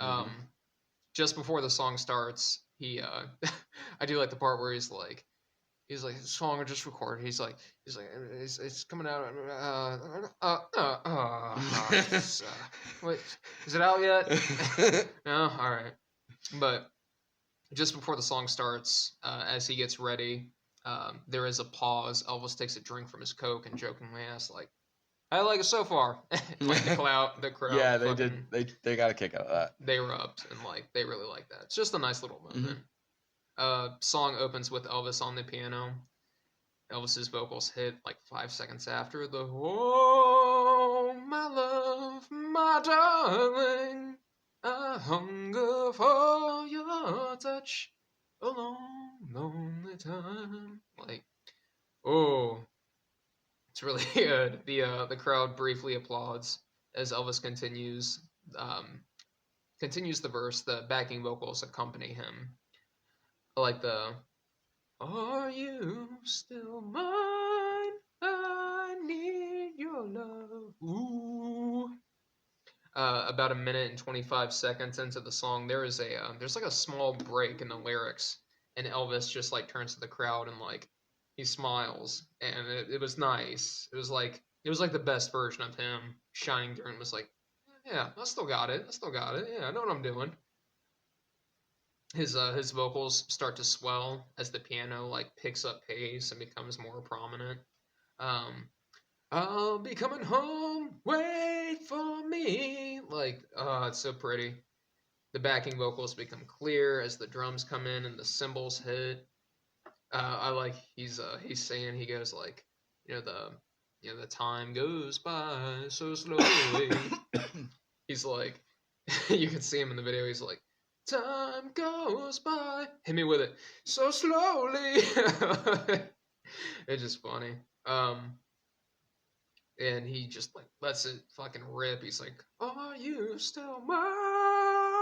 Just before the song starts, he I do like the part where he's like, the song I just recorded. He's like, it's coming out. Wait, is it out yet? No, all right. But just before the song starts, as he gets ready, there is a pause. Elvis takes a drink from his Coke and jokingly asks, like, "How do you like it so far?" Like the crowd,
Yeah, they
fucking,
did. They got a kick out of that.
they erupt and like they really like that. It's just a nice little moment. Song opens with Elvis on the piano. Elvis's vocals hit like 5 seconds after the "Oh, my love, my darling, I hunger for your touch a long, lonely time." Like, oh, it's really good. The crowd briefly applauds as Elvis um, continues the verse. The backing vocals accompany him. I like the "Are you still mine? I need your love." Ooh. About a minute and 25 seconds into the song, there's like a small break in the lyrics, and Elvis just like turns to the crowd and like he smiles, and it was nice. It was like the best version of him shining through, and was like, yeah, I still got it. I still got it. Yeah, I know what I'm doing. His vocals start to swell as the piano like picks up pace and becomes more prominent. Um, I'll be coming home. Wait for me. Like, oh, it's so pretty. The backing vocals become clear as the drums come in and the cymbals hit. I like he's saying he goes like, the time goes by so slowly. He's like, you can see him in the video. He's like, time goes by. Hit me with it so slowly. It's just funny. And he just like lets it fucking rip. He's like, "Are you still mine?"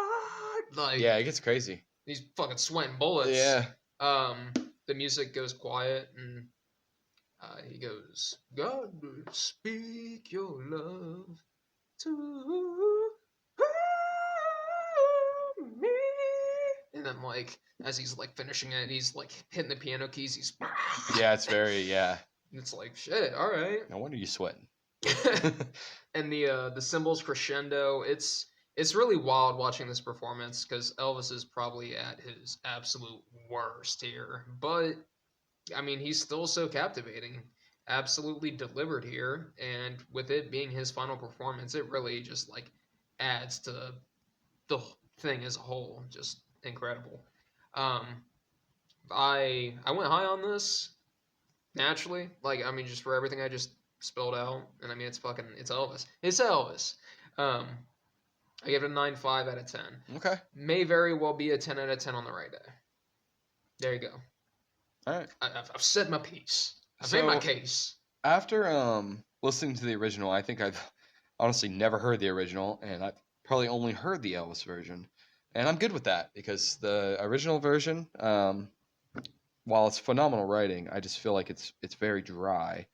Like,
Yeah, it gets crazy.
he's fucking sweating bullets.
Yeah.
The music goes quiet, and he goes, "God, speak your love to me." And then, like, as he's like finishing it, he's like hitting the piano keys. He's
Yeah, it's very
It's like shit. All right.
No wonder you sweating.
And the cymbals crescendo. It's really wild watching this performance because Elvis is probably at his absolute worst here, but I mean he's still so captivating. Absolutely delivered here, and with it being his final performance, it really just like adds to the thing as a whole. Just incredible. Um, I went high on this naturally. Like, I mean, just for everything I just spelled out. And I mean, it's Elvis. It's Elvis. Um, I give it a 9.5 out of 10.
Okay.
May very well be a 10 out of 10 on the right day. There you go.
All right.
I've said my piece. I've made my case.
After listening to the original, I think I've honestly never heard the original, and I've probably only heard the Elvis version. And I'm good with that because the original version, while it's phenomenal writing, I just feel like it's very dry.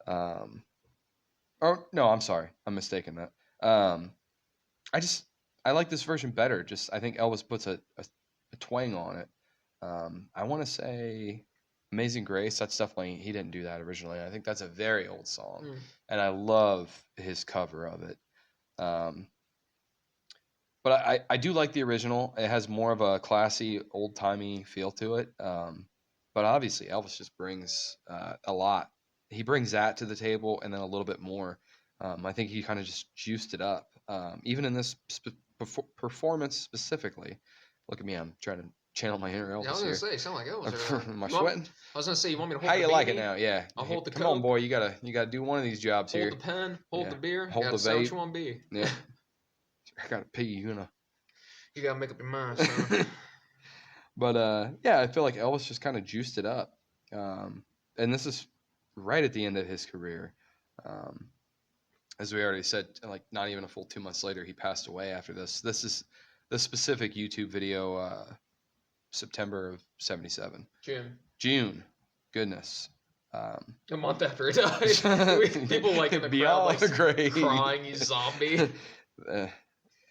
Or no, I'm sorry, I'm mistaken that. I just I like this version better. Just I think Elvis puts a twang on it. I want to say Amazing Grace. That's definitely he didn't do that originally. I think that's a very old song, and I love his cover of it. Um, but I do like the original. It has more of a classy, old timey feel to it. But obviously, Elvis just brings a lot. He brings that to the table, and then a little bit more. I think he kind of just juiced it up. Even in this performance specifically. Look at me, I'm trying to channel my inner
Yeah, I was
Elvis
gonna
here.
say, sound like Elvis.
Am I sweating?
I was gonna say, you want me to hold
How
the
you
beanie?
like it now? Yeah.
I'll hold the
Come on,
Coke.
boy. You gotta do one of these jobs
Hold
here.
the pen, hold the beer.
Hold
gotta
the
decide which
vape.
one be.
Yeah. I gotta pee. You know.
You gotta make up your mind, son.
But yeah, I feel like Elvis just kind of juiced it up. And this is right at the end of his career. Um, as we already said, like not even a full 2 months later, he passed away after this. This is the specific YouTube video, September of '77. June. Goodness.
A month after he died. People like in the crowd, like crying, you zombie.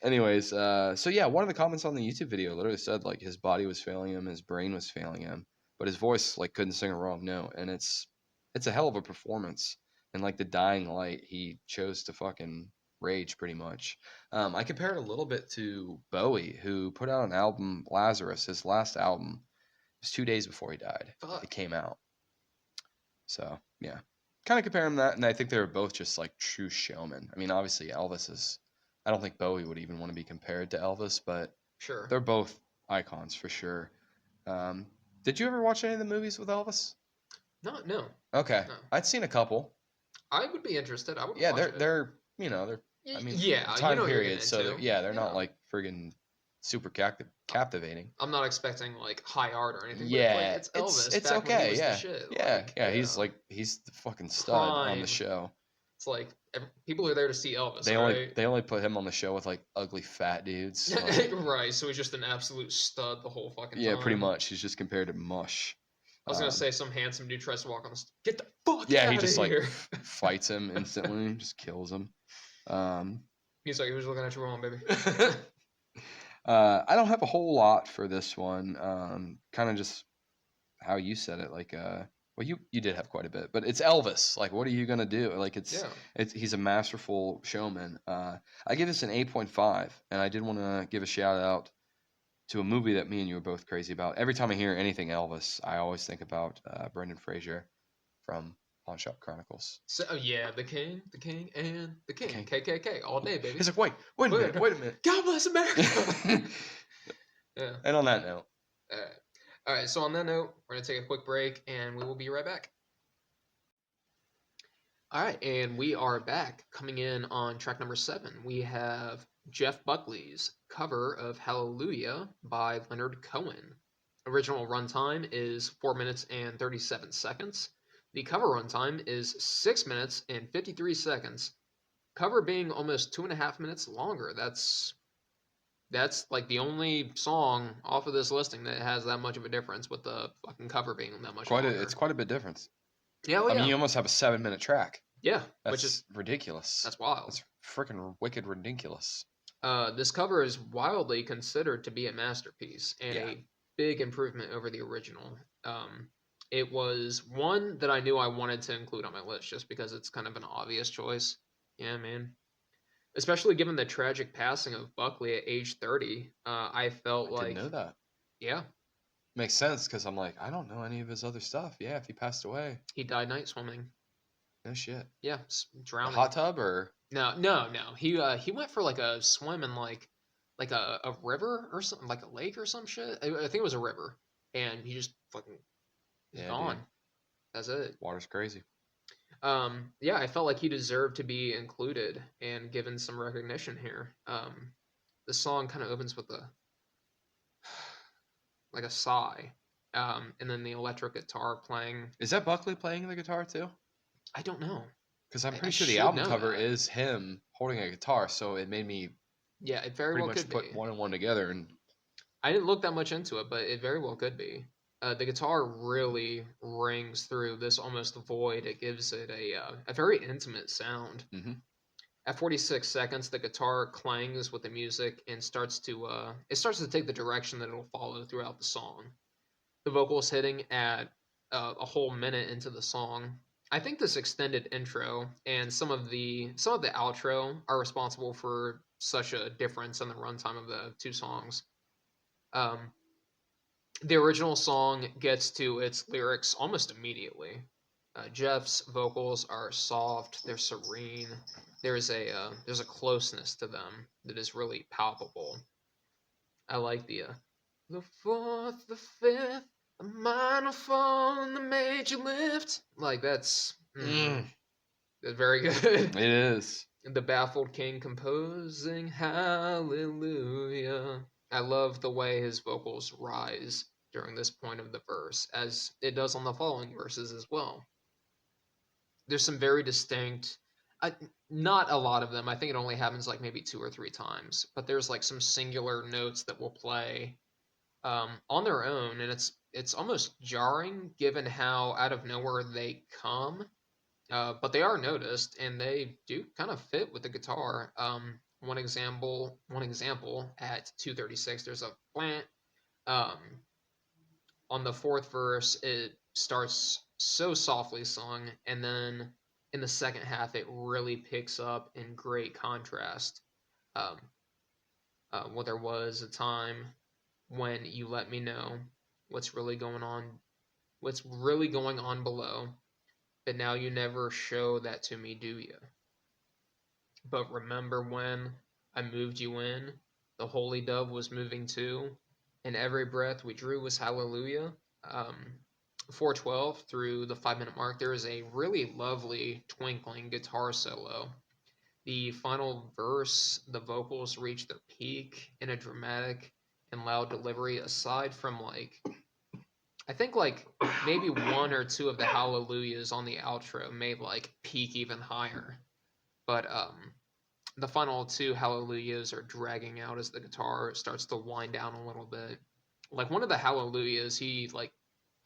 So yeah, one of the comments on the YouTube video literally said like his body was failing him, his brain was failing him, but his voice like couldn't sing a wrong note, and it's a hell of a performance. And like the dying light, he chose to fucking rage pretty much. I compare it a little bit to Bowie, who put out an album, Lazarus, his last album. It was 2 days before he died.
Fuck.
It came out. So yeah, kind of compare them that, and I think they were both just like true showmen. I mean, obviously Elvis is. I don't think Bowie would even want to be compared to Elvis, but
Sure,
they're both icons for sure. Did you ever watch any of the movies with Elvis?
No.
Okay,
No.
I'd seen a couple.
I would be interested. I would.
Yeah,
watch it.
they're I mean,
yeah,
time
you know
period. So they're
you
not
know.
like friggin' super captivating.
I'm not expecting like high art or anything.
Yeah,
but, like, it's Elvis.
it's
back when he
okay.
was
Yeah,
the shit.
yeah. He's the fucking stud on the
Prime.
show.
It's like people are there to see Elvis.
They
right?
only put him on the show with like ugly fat dudes.
Right. So he's just an absolute stud the whole fucking time.
Yeah, pretty much. He's just compared to mush.
I was gonna say some handsome dude tries to walk on the get the fuck
Yeah,
out
he just
of here.
like fights him instantly, just kills him.
He's like, he was looking at you wrong, baby.
I don't have a whole lot for this one. Kind of just how you said it. Like, well, you did have quite a bit, but it's Elvis. Like, what are you gonna do? Like, he's a masterful showman. I give this an 8.5, and I did want to give a shout out to a movie that me and you were both crazy about. Every time I hear anything Elvis, I always think about Brendan Fraser from Pawn Shop Chronicles.
So yeah, the king, and the king. KKK all day, baby.
He's like, wait a minute.
God bless America. Yeah.
And on that note.
All right. So on that note, we're gonna take a quick break, and we will be right back. All right, and we are back. Coming in on track number 7, we have Jeff Buckley's cover of Hallalujia by Leonard Cohen. Original runtime is 4 minutes and 37 seconds. The cover runtime is 6 minutes and 53 seconds. Cover being almost 2.5 minutes longer. That's like the only song off of this listing that has that much of a difference with the fucking cover being that much longer.
It's quite a bit difference.
Yeah, well,
I mean, you almost have a 7-minute track.
Yeah,
which is ridiculous.
That's wild.
That's freaking wicked ridiculous.
This cover is wildly considered to be a masterpiece and a big improvement over the original. It was one that I knew I wanted to include on my list just because it's kind of an obvious choice. Yeah, man. Especially given the tragic passing of Buckley at age 30, I didn't
know that.
Yeah.
Makes sense because I'm like, I don't know any of his other stuff. Yeah, if he passed away.
He died night swimming.
No shit.
Yeah, drowning.
A hot tub or?
No. He went for like a swim in like a river or something, like a lake or some shit. I think it was a river, and he just fucking gone. Dude. That's it.
Water's crazy.
Yeah, I felt like he deserved to be included and given some recognition here. The song kind of opens with a sigh, and then the electric guitar playing.
Is that Buckley playing the guitar too?
I don't know.
Because I'm pretty sure the album cover is him holding a guitar, so it made me.
Yeah, it very well could be.
Pretty much put one and one together, and.
I didn't look that much into it, but it very well could be. The guitar really rings through this almost void. It gives it a very intimate sound.
Mm-hmm.
At 46 seconds, the guitar clangs with the music and starts to take the direction that it'll follow throughout the song. The vocals hitting at a whole minute into the song. I think this extended intro and some of the outro are responsible for such a difference in the runtime of the two songs. The original song gets to its lyrics almost immediately. Jeff's vocals are soft, they're serene. There's a closeness to them that is really palpable. I like the The fourth, the fifth, the minor fall, and the major lift. Like, that's very good.
It is.
The baffled king composing Hallelujah. I love the way his vocals rise during this point of the verse, as it does on the following verses as well. There's some very distinct, not a lot of them. I think it only happens like maybe 2 or 3 times, but there's like some singular notes that will play on their own, and it's almost jarring given how out of nowhere they come. But they are noticed, and they do kind of fit with the guitar. One example at 2:36, there's a plant. Um, on the fourth verse, it starts so softly sung, and then in the second half, it really picks up in great contrast. Um, well, there was a time when you let me know what's really going on, what's really going on below, but now you never show that to me, do you? But remember when I moved you in, the holy dove was moving too, and every breath we drew was hallelujah. 412 through the 5 minute mark, there is a really lovely twinkling guitar solo. The final verse, the vocals reach their peak in a dramatic and loud delivery, aside from like, I think like maybe 1 or 2 of the hallelujahs on the outro may like peak even higher. But the final 2 hallelujahs are dragging out as the guitar starts to wind down a little bit. Like one of the hallelujahs, he like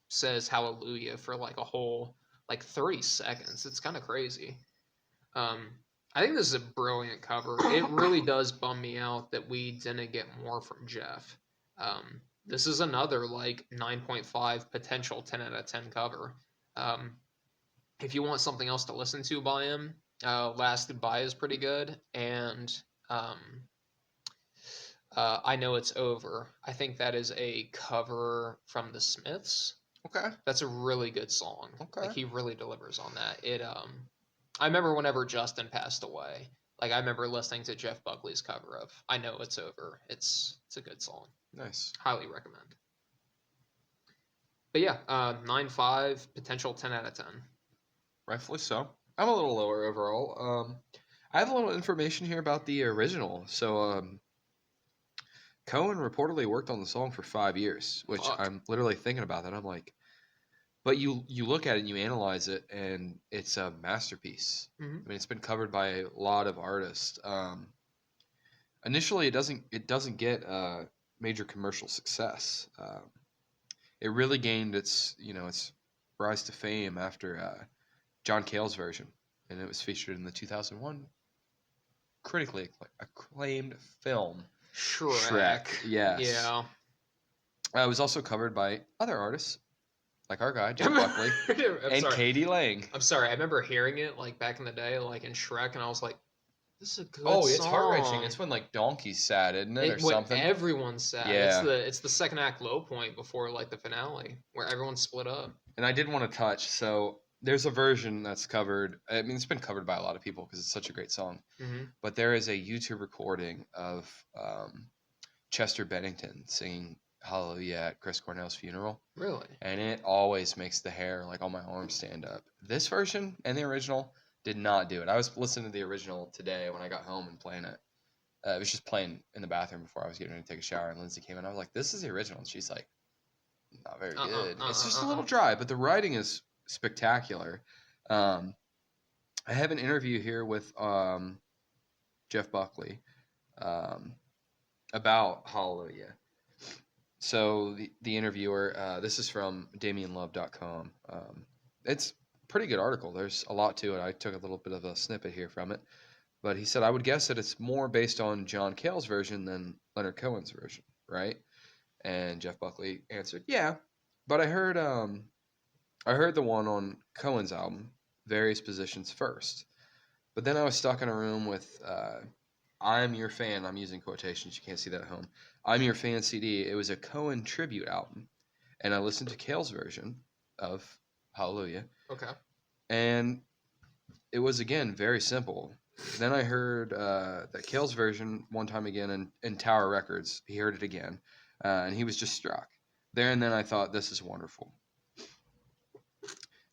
says hallelujah for like a whole like 30 seconds. It's kind of crazy. I think this is a brilliant cover. It really does bum me out that we didn't get more from Jeff. This is another like 9.5 potential 10 out of 10 cover. If you want something else to listen to by him, Last Goodbye is pretty good, and I Know It's Over. I think that is a cover from the Smiths.
Okay.
That's a really good song.
Okay.
Like he really delivers on that. I remember whenever Justin passed away, like I remember listening to Jeff Buckley's cover of I Know It's Over. It's a good song.
Nice.
Highly recommend. But yeah, 9.5, potential 10 out of 10.
Rightfully so. I'm a little lower overall. I have a little information here about the original. So, Cohen reportedly worked on the song for 5 years, which
Fuck.
I'm literally thinking about that. I'm like, but you look at it and you analyze it, and it's a masterpiece.
Mhm.
I mean, it's been covered by a lot of artists. Initially, it doesn't get major commercial success. It really gained its rise to fame after John Cale's version, and it was featured in the 2001 critically acclaimed film Shrek. Yes.
Yeah.
It was also covered by other artists, like our guy Jeff Buckley and
sorry.
Katie Lang.
I'm sorry. I remember hearing it like back in the day, like in Shrek, and I was like, "This is a good
Oh,
song."
it's heart-wrenching. It's when like Donkey's sad, isn't it, or
when
something?
everyone's sad.
Yeah.
It's the second act low point before like the finale where everyone's split up.
And I did want to touch. So there's a version that's covered. I mean, it's been covered by a lot of people because it's such a great song.
Mm-hmm.
But there is a YouTube recording of Chester Bennington singing Hallelujah at Chris Cornell's funeral.
Really?
And it always makes the hair like on my arm stand up. This version and the original did not do it. I was listening to the original today when I got home and playing it. It was just playing in the bathroom before I was getting ready to take a shower, and Lindsay came in. I was like, "This is the original," and she's like, "Not very good. It's just a little dry, but the writing is spectacular." I have an interview here with Jeff Buckley about Hallelujah. So the interviewer, this is from DamienLove.com. It's a pretty good article. There's a lot to it. I took a little bit of a snippet here from it. But he said, I would guess that it's more based on John Cale's version than Leonard Cohen's version, right? And Jeff Buckley answered, yeah. But I heard the one on Cohen's album, Various Positions, first. But then I was stuck in a room with I'm Your Fan. I'm using quotations. You can't see that at home. I'm Your Fan CD. It was a Cohen tribute album. And I listened to Cale's version of Hallelujah.
Okay.
And it was, again, very simple. Then I heard that Cale's version one time again in Tower Records. He heard it again. And he was just struck. There and then I thought, this is wonderful.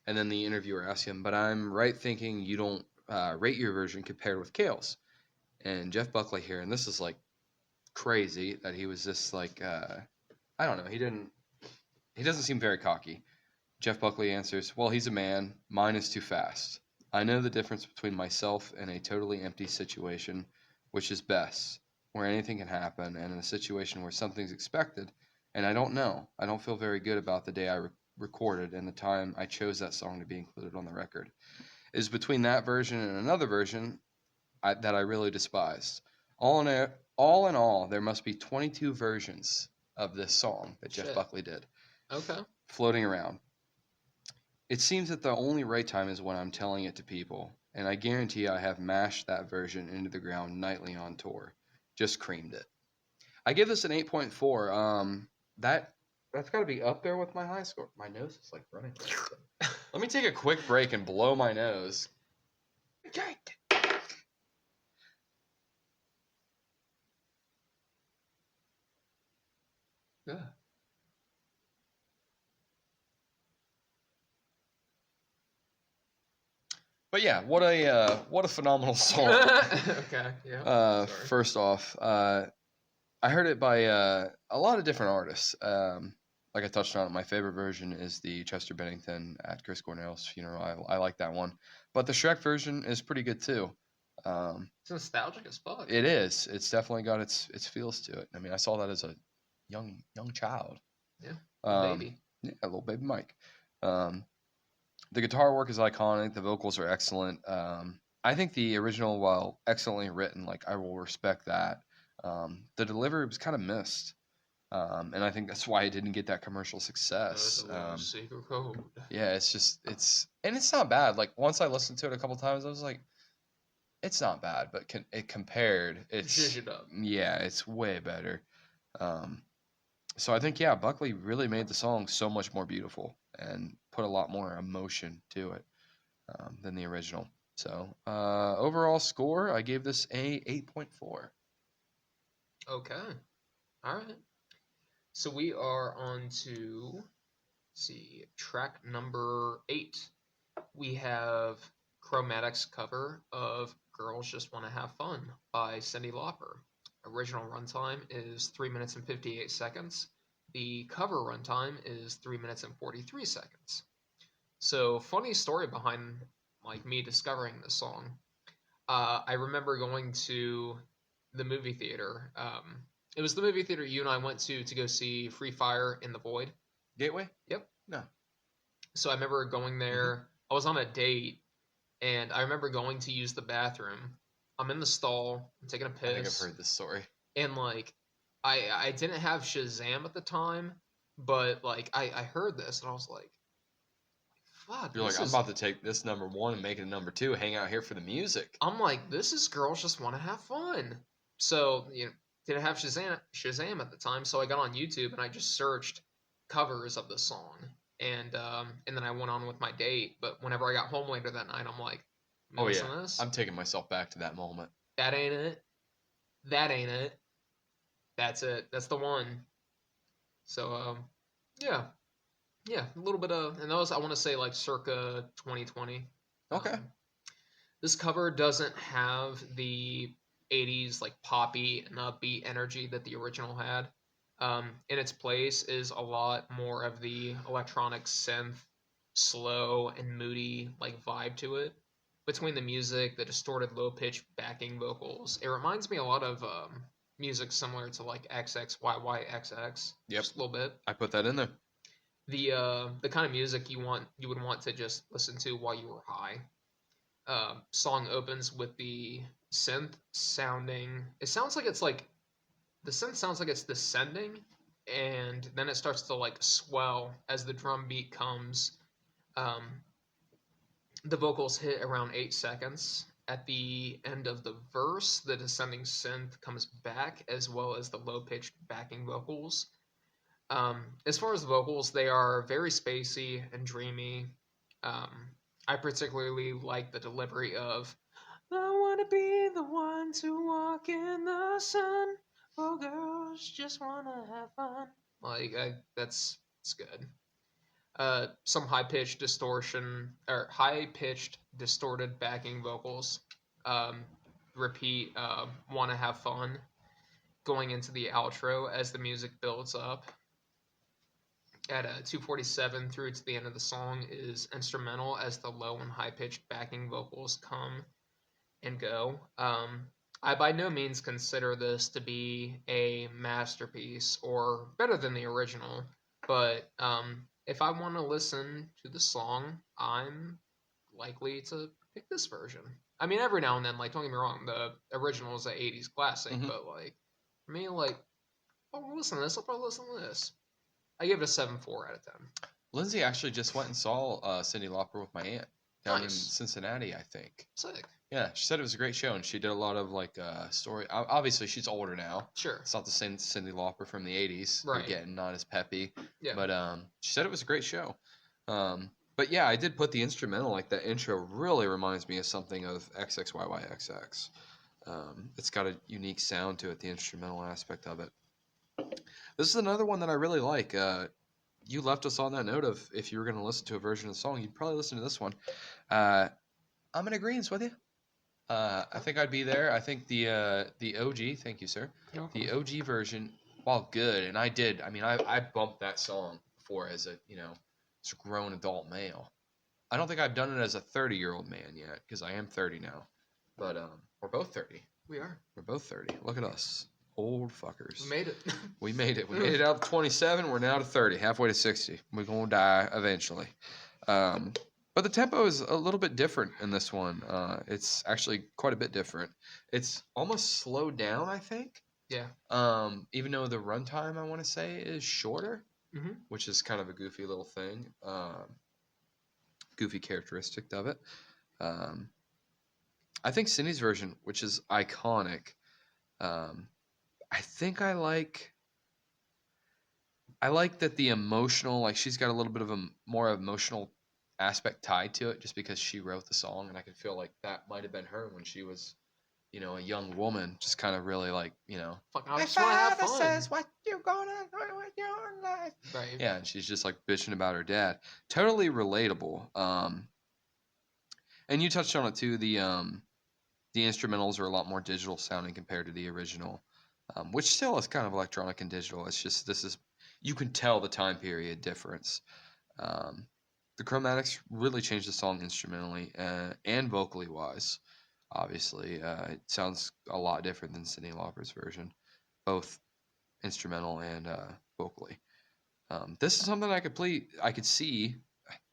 And then the interviewer asked him, but I'm right thinking you don't rate your version compared with Kale's. And Jeff Buckley here, and this is like crazy that he was just like, I don't know, he doesn't seem very cocky. Jeff Buckley answers, well, he's a man. Mine is too fast. I know the difference between myself and a totally empty situation, which is best, where anything can happen, and in a situation where something's expected, and I don't know. I don't feel very good about the day I recorded and the time I chose that song to be included on the record. It is between that version and another version that I really despised. All in all, there must be 22 versions of this song that Jeff
Shit.
Buckley did
Okay.
floating around. It seems that the only right time is when I'm telling it to people, and I guarantee I have mashed that version into the ground nightly on tour. Just creamed it. I give this an 8.4. That's got to be up there with my high score. My nose is like running. Let me take a quick break and blow my nose.
Yeah.
But yeah, what a phenomenal song.
Okay. Yeah. Sorry.
First off, I heard it by a lot of different artists. Like I touched on, my favorite version is the Chester Bennington at Chris Cornell's funeral. I like that one, but the Shrek version is pretty good too.
It's nostalgic as fuck.
It is. It's definitely got its feels to it. I mean, I saw that as a young child.
Yeah.
Baby. Yeah, a little baby Mike. The guitar work is iconic. The vocals are excellent. I think the original, while excellently written, like I will respect that. The delivery was kind of missed, and I think that's why it didn't get that commercial success.
Secret code.
Yeah, it's not bad. Like once I listened to it a couple times, I was like, it's not bad, but it compared,
Zhuzh it up.
yeah, it's way better. So I think Buckley really made the song so much more beautiful and put a lot more emotion to it than the original. So overall score, I gave this a 8.4.
Okay. All right. So we are on to, let's see, track number 8. We have Chromatics cover of Girls Just Want to Have Fun by Cyndi Lauper. Original runtime is 3 minutes and 58 seconds. The cover runtime is 3 minutes and 43 seconds. So, funny story behind like me discovering this song. I remember going to the movie theater. It was the movie theater you and I went to go see Free Fire in the Void.
Gateway?
Yep.
No.
So I remember going there.
Mm-hmm.
I was on a date, and I remember going to use the bathroom. I'm in the stall. I'm taking a piss.
I think I've heard this story.
And like, I didn't have Shazam at the time, but like I heard this and I was like, fuck.
You're like, I'm about to take this number 1 and make it a number 2. Hang out here for the music.
I'm like, this is Girls Just Want to Have Fun. So didn't have Shazam at the time, so I got on YouTube and I just searched covers of the song. And then I went on with my date. But whenever I got home later that night, I'm like,
oh yeah, I'm taking myself back to that moment.
That ain't it. That ain't it. That's it. That's the one. So yeah, a little bit of, and those I want to say like circa 2020.
Okay.
This cover doesn't have the 80s like poppy and upbeat energy that the original had. In its place is a lot more of the electronic synth, slow and moody like vibe to it. Between the music, the distorted low pitch backing vocals, it reminds me a lot of music similar to like XXYYXX.
Yep.
Just a little bit.
I put that in there.
The kind of music you would want to just listen to while you were high. Song opens with the synth sounding. It sounds like it's like the synth sounds like it's descending, and then it starts to like swell as the drum beat comes. The vocals hit around 8 seconds. At the end of the verse, the descending synth comes back, as well as the low-pitched backing vocals. As far as the vocals, they are very spacey and dreamy. I particularly like the delivery of, I want to be the one to walk in the sun, Oh, girls just wanna have fun. Like that's it's good. Some high pitched distortion or high pitched distorted backing vocals. Um, repeat. Wanna have fun. Going into the outro as the music builds up. At 2:47 through to the end of the song is instrumental as the low and high pitched backing vocals come and go. I by no means consider this to be a masterpiece or better than the original, but if I want to listen to the song, I'm likely to pick this version. I mean, every now and then, like, don't get me wrong, the original is an 80s classic,
Mhm.
but, like, for me, like, I'll listen to this, I'll probably listen to this. I give it a 7.4 out of 10.
Lindsay actually just went and saw Cyndi Lauper with my aunt down in
Nice.
Cincinnati, I think.
Sick.
Yeah, she said it was a great show, and she did a lot of like story. Obviously, she's older now.
Sure.
It's not the same Cyndi Lauper from the '80s.
Right.
You're getting not as peppy.
Yeah.
But she said it was a great show. But yeah, I did put the instrumental. Like that intro really reminds me of something of XXYYXX. It's got a unique sound to it, the instrumental aspect of it. This is another one that I really like. You left us on that note of if you were going to listen to a version of the song, you'd probably listen to this one. I'm in agreement with you. I think I'd be there. I think the OG, thank you, sir. The OG version, while good, and I bumped that song before as a as a grown adult male. I don't think I've done it as a 30-year-old man yet because I am 30 now. But we're both 30.
We are.
We're both 30. Look at us, old fuckers.
We made it.
We made it. We made it out to 27. We're now to 30, halfway to 60. We're gonna die eventually. But the tempo is a little bit different in this one. It's actually quite a bit different. It's almost slowed down, I think.
Yeah.
Even though the runtime, I want to say, is shorter,
Mhm.
which is kind of a goofy little thing, goofy characteristic of it. I think Cindy's version, which is iconic, I think I like that the emotional, like she's got a little bit of a more emotional aspect tied to it just because she wrote the song, and I can feel like that might have been her when she was, a young woman, just kind of really like,
Fuck, I just want to have fun.
says what you gonna do with your life.
Right.
Yeah, and she's just like bitching about her dad. Totally relatable. And you touched on it too. The instrumentals are a lot more digital sounding compared to the original, which still is kind of electronic and digital. It's just you can tell the time period difference. The Chromatics really changed the song instrumentally and vocally wise. Obviously, it sounds a lot different than Cyndi Lauper's version, both instrumental and vocally. This is something I could see.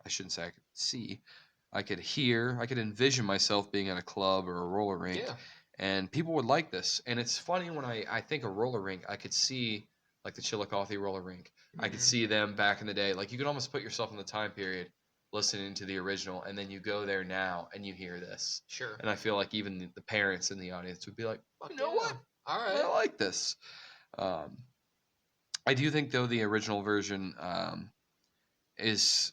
I shouldn't say I could see. I could hear. I could envision myself being at a club or a roller rink,
Yeah.
and people would like this. And it's funny when I think of roller rink, I could see like the Chillicothe roller rink. I could see them back in the day. Like you could almost put yourself in the time period listening to the original, and then you go there now and you hear this.
Sure.
And I feel like even the parents in the audience would be like,
Fuck
you know
yeah.
what?
All
I
right.
like this. I do think though the original version is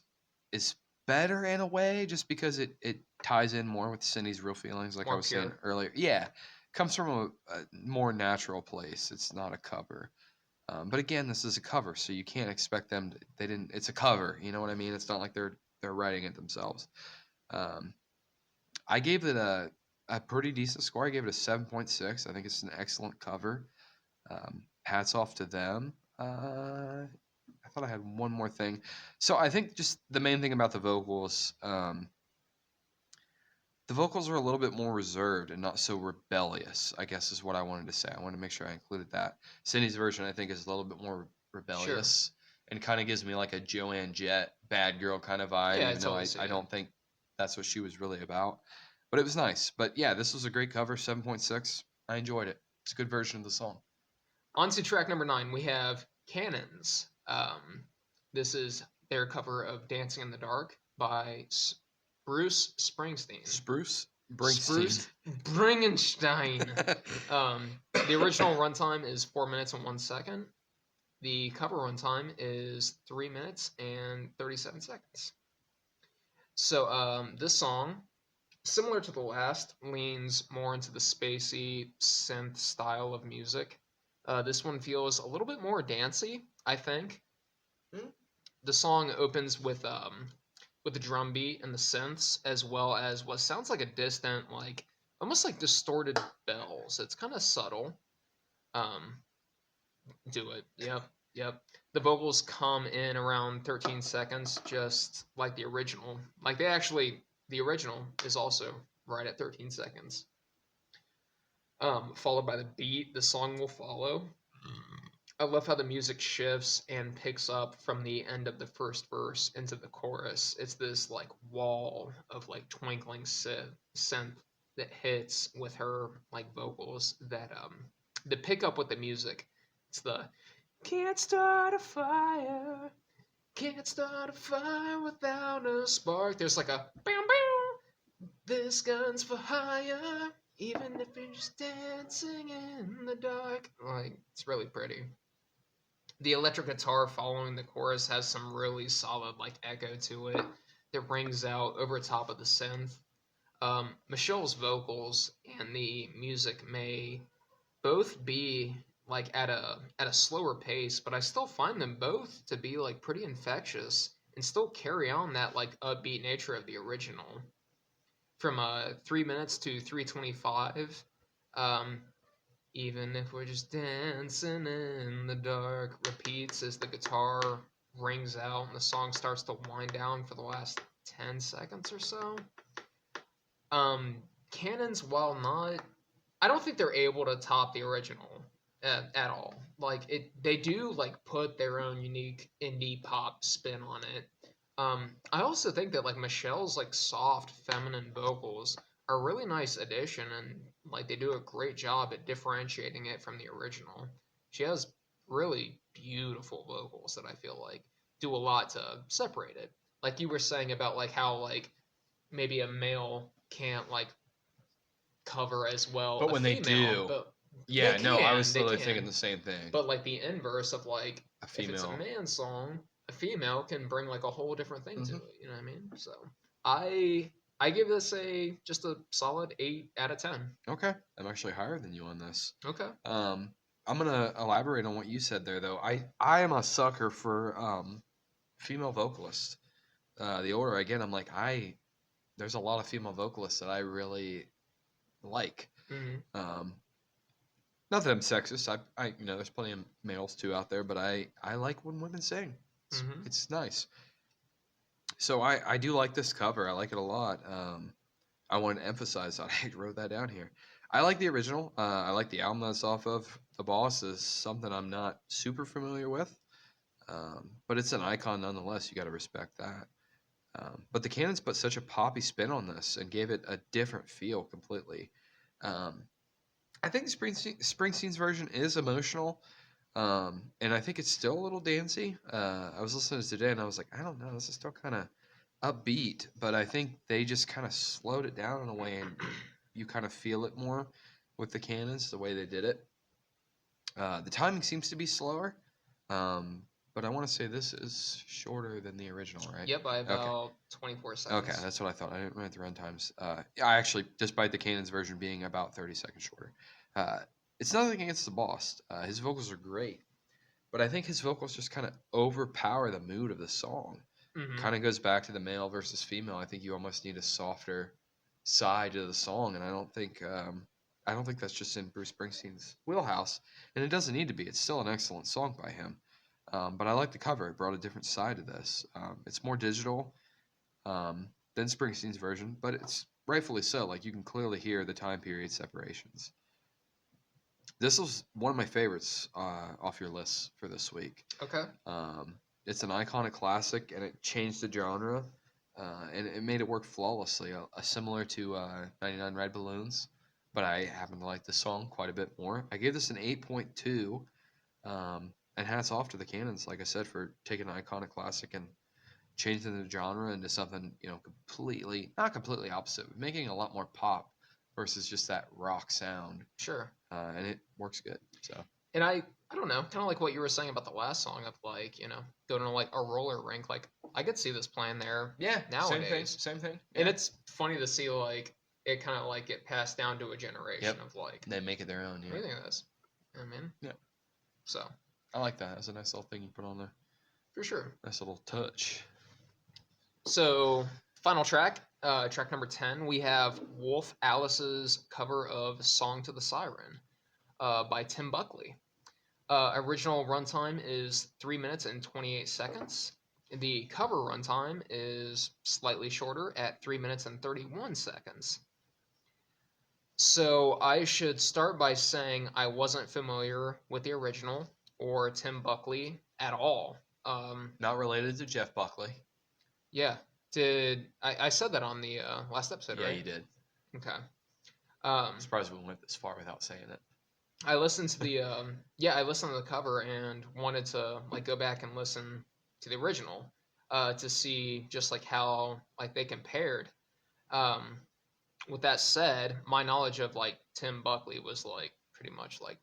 better in a way, just because it ties in more with Cindy's real feelings, like I
More
was saying
pure.
earlier. Yeah, comes from a more natural place. It's not a cover. But again, this is a cover, so you can't expect them. They didn't. It's a cover. You know what I mean? It's not like they're writing it themselves. Um, I gave it a pretty decent score. I gave it a 7.6. I think it's an excellent cover. Hats off to them. I thought I had one more thing. So I think just the main thing about the vocals are a little bit more reserved and not so rebellious, I guess is what I wanted to say. I wanted to make sure I included that. Cindy's version, I think, is a little bit more rebellious and kind of gives me like a Joanne Jett bad girl kind of vibe,
Yeah,
even though I don't think that's what she was really about. But it was nice. But yeah, this was a great cover, 7.6. I enjoyed it. It's a good version of the song.
On to track number 9, we have Cannons. This is their cover of Dancing in the Dark by Bruce Springsteen.
Spruce Springsteen.
Bringenstein. The original runtime is 4 minutes and 1 second. The cover runtime is 3 minutes and 37 seconds. So this song, similar to the last, leans more into the spacey synth style of music. This one feels a little bit more dancey, I think.
Hmm?
The song opens with the drum beat and the synths, as well as what sounds like a distant, like almost like distorted bells. It's kind of subtle. Um, do it. Yep, yep. The vocals come in around 13 seconds, just like the original. Like the original is also right at 13 seconds. Followed by the beat. The song will follow. I love how the music shifts and picks up from the end of the first verse into the chorus. It's this like wall of like twinkling synth that hits with her like vocals that pick up with the music. It's the can't start a fire, can't start a fire without a spark. There's like a bam bam. This gun's for hire, even if you're just dancing in the dark. Like it's really pretty. The electric guitar following the chorus has some really solid like echo to it that rings out over top of the synth. Michelle's vocals and the music may both be like at a slower pace, but I still find them both to be like pretty infectious and still carry on that like upbeat nature of the original. From 3 minutes to 3:25, um, even if we're just dancing in the dark, repeats as the guitar rings out and the song starts to wind down for the last 10 seconds or so. Cannons, while not, I don't think they're able to top the original at all. Like they do like put their own unique indie pop spin on it. I also think that like Michelle's like soft feminine vocals are a really nice addition, and like they do a great job at differentiating it from the original. She has really beautiful vocals that I feel like do a lot to separate it. Like you were saying about like how like maybe a male can't like cover as well
But
a
when they
female,
do,
but
yeah, no, I was
they
literally thinking
can.
the same thing.
But like the inverse of like
A
if it's a
female.
man song, a female can bring like a whole different thing to
Hmm.
it. You know what I mean? So I give this a just a solid 8 out of 10.
Okay, I'm actually higher than you on this.
Okay.
Um, I'm gonna elaborate on what you said there, though. I am a sucker for female vocalists. The older I get, I'm like there's a lot of female vocalists that I really like.
Hmm.
Um, not that I'm sexist. There's plenty of males too out there, but I like when women sing.
Hmm.
It's nice. So I do like this cover. I like it a lot. I wanted to emphasize that. I wrote that down here. I like the original. I like the album that's off of. The Boss is something I'm not super familiar with, but it's an icon nonetheless. You got to respect that. But the Cannons put such a poppy spin on this and gave it a different feel completely. Um, I think Springsteen's version is emotional, and I think it's still a little dancey. I was listening to it today and I was like, I don't know, this is still kind of upbeat, but I think they just kind of slowed it down in a way, and you kind of feel it more with the Cannons the way they did it. The timing seems to be slower, um, but I want to say this is shorter than the original, right?
Yep, by
Okay.
about 24
Okay,
seconds.
that's what I thought. I didn't write the run times. I actually, despite the Cannons version being about 30 seconds shorter, uh, it's nothing against the Boss. His vocals are great, but I think his vocals just kind of overpower the mood of the song.
Hmm.
Kind of goes back to the male versus female. I think you almost need a softer side to the song, and I don't think that's just in Bruce Springsteen's wheelhouse, and it doesn't need to be. It's still an excellent song by him. But I like the cover. It brought a different side to this. It's more digital than Springsteen's version, but it's rightfully so. Like you can clearly hear the time period separations. This was one of my favorites off your list for this week.
Okay.
Um, it's an iconic classic, and it changed the genre, and it made it work flawlessly. Similar to 99 Red Balloons, but I happen to like this song quite a bit more. I gave this an 8.2, and hats off to the Cannons, like I said, for taking an iconic classic and changing the genre into something completely not completely opposite, but making a lot more pop versus just that rock sound,
Sure.
and it works good. So
And I don't know, kind of like what you were saying about the last song of like, going to like a roller rink. Like I could see this playing there
yeah,
nowadays.
same thing.
And
Yeah.
it's funny to see like it kind of like get passed down to a generation
Yep.
of like,
They make it their own.
what do
Yeah.
you think of this? I mean,
Yeah.
So
I like that. That's a nice little thing you put on there.
for sure.
Nice little touch.
So final track, track number 10, we have Wolf Alice's cover of "Song to the Siren" by Tim Buckley. Original runtime is 3 minutes and 28 seconds. The cover runtime is slightly shorter at 3 minutes and 31 seconds. So I should start by saying I wasn't familiar with the original or Tim Buckley at all.
Not related to Jeff Buckley.
Yeah, I said that on the last episode,
Yeah,
right?
you did.
Okay.
I'm surprised we went this far without saying it.
I listened to the I listened to the cover and wanted to like go back and listen to the original to see just like how like they compared. Um, with that said, my knowledge of like Tim Buckley was like pretty much like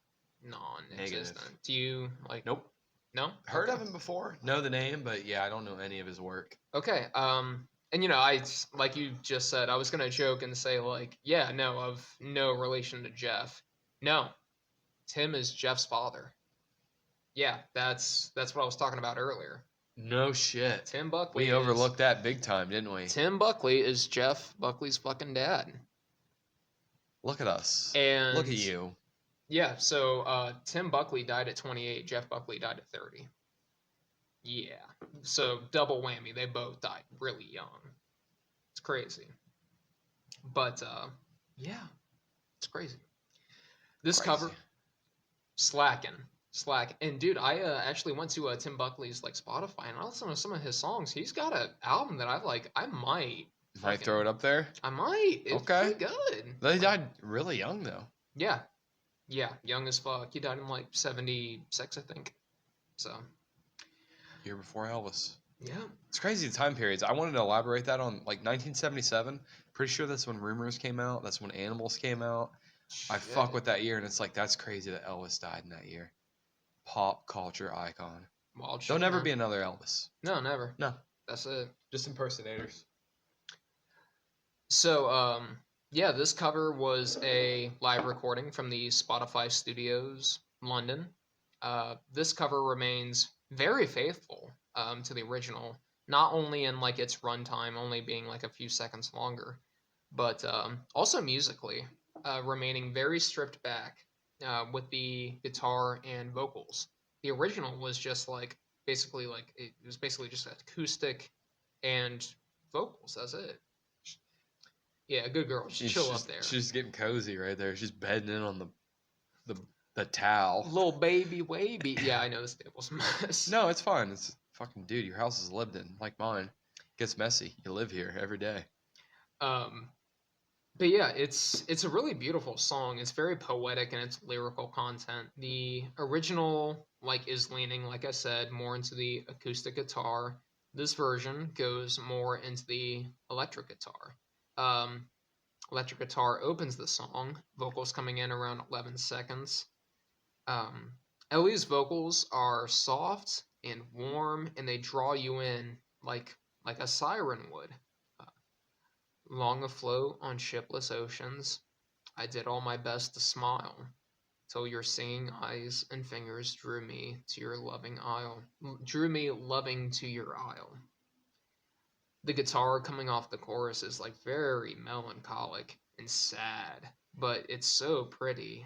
non-existent.
Negative.
Do you like?
Nope.
No.
Heard
Okay.
of him before? Know the name, but yeah, I don't know any of his work.
Okay. And you know, I like you just said, I was gonna joke and say like, yeah, no, of no relation to Jeff. No, Tim is Jeff's father. Yeah, that's what I was talking about earlier.
No shit.
Tim Buckley.
We overlooked that big time, didn't we?
Tim Buckley is Jeff Buckley's fucking dad.
Look at us.
And
look at you.
Yeah, so Tim Buckley died at 28. Jeff Buckley died at 30. Yeah, so double whammy. They both died really young. It's crazy. But yeah, it's crazy. This cover, slacking. And dude, I actually went to Tim Buckley's like Spotify and I listened to some of his songs. He's got an album that I like. I might
throw it up there.
I might. It's
okay.
pretty good.
They died really young though.
Yeah, young as fuck. He died in like 76, I think. So.
Year before Elvis.
Yeah.
It's crazy the time periods. I wanted to elaborate that on like 1977. Pretty sure that's when Rumors came out. That's when Animals came out. I fuck with that year, and it's like that's crazy that Elvis died in that year. Pop culture icon.
Wild shit,
There'll never
man.
be another Elvis.
No, never.
No.
That's it.
Just impersonators.
So, yeah, this cover was a live recording from the Spotify Studios, London. This cover remains very faithful to the original, not only in like its runtime, only being like a few seconds longer, but also musically, remaining very stripped back with the guitar and vocals. The original was just like basically like it was basically just acoustic and vocals. That's it. Yeah, good girl. Just chill up there.
She's getting cozy right there. She's bedding in on the towel.
Little baby wavy. Yeah, I know this table's a mess.
No, it's fine. It's fucking dude. Your house is lived in, like mine. It gets messy. You live here every day.
But yeah, it's a really beautiful song. It's very poetic in its lyrical content. The original like is leaning, like I said, more into the acoustic guitar. This version goes more into the electric guitar. Electric guitar opens the song, vocals coming in around 11 seconds. Ellie's vocals are soft and warm, and they draw you in like a siren would. Long afloat on shipless oceans, I did all my best to smile, till your singing eyes and fingers drew me to your loving isle, drew me loving to your isle. The guitar coming off the chorus is like very melancholic and sad, but it's so pretty.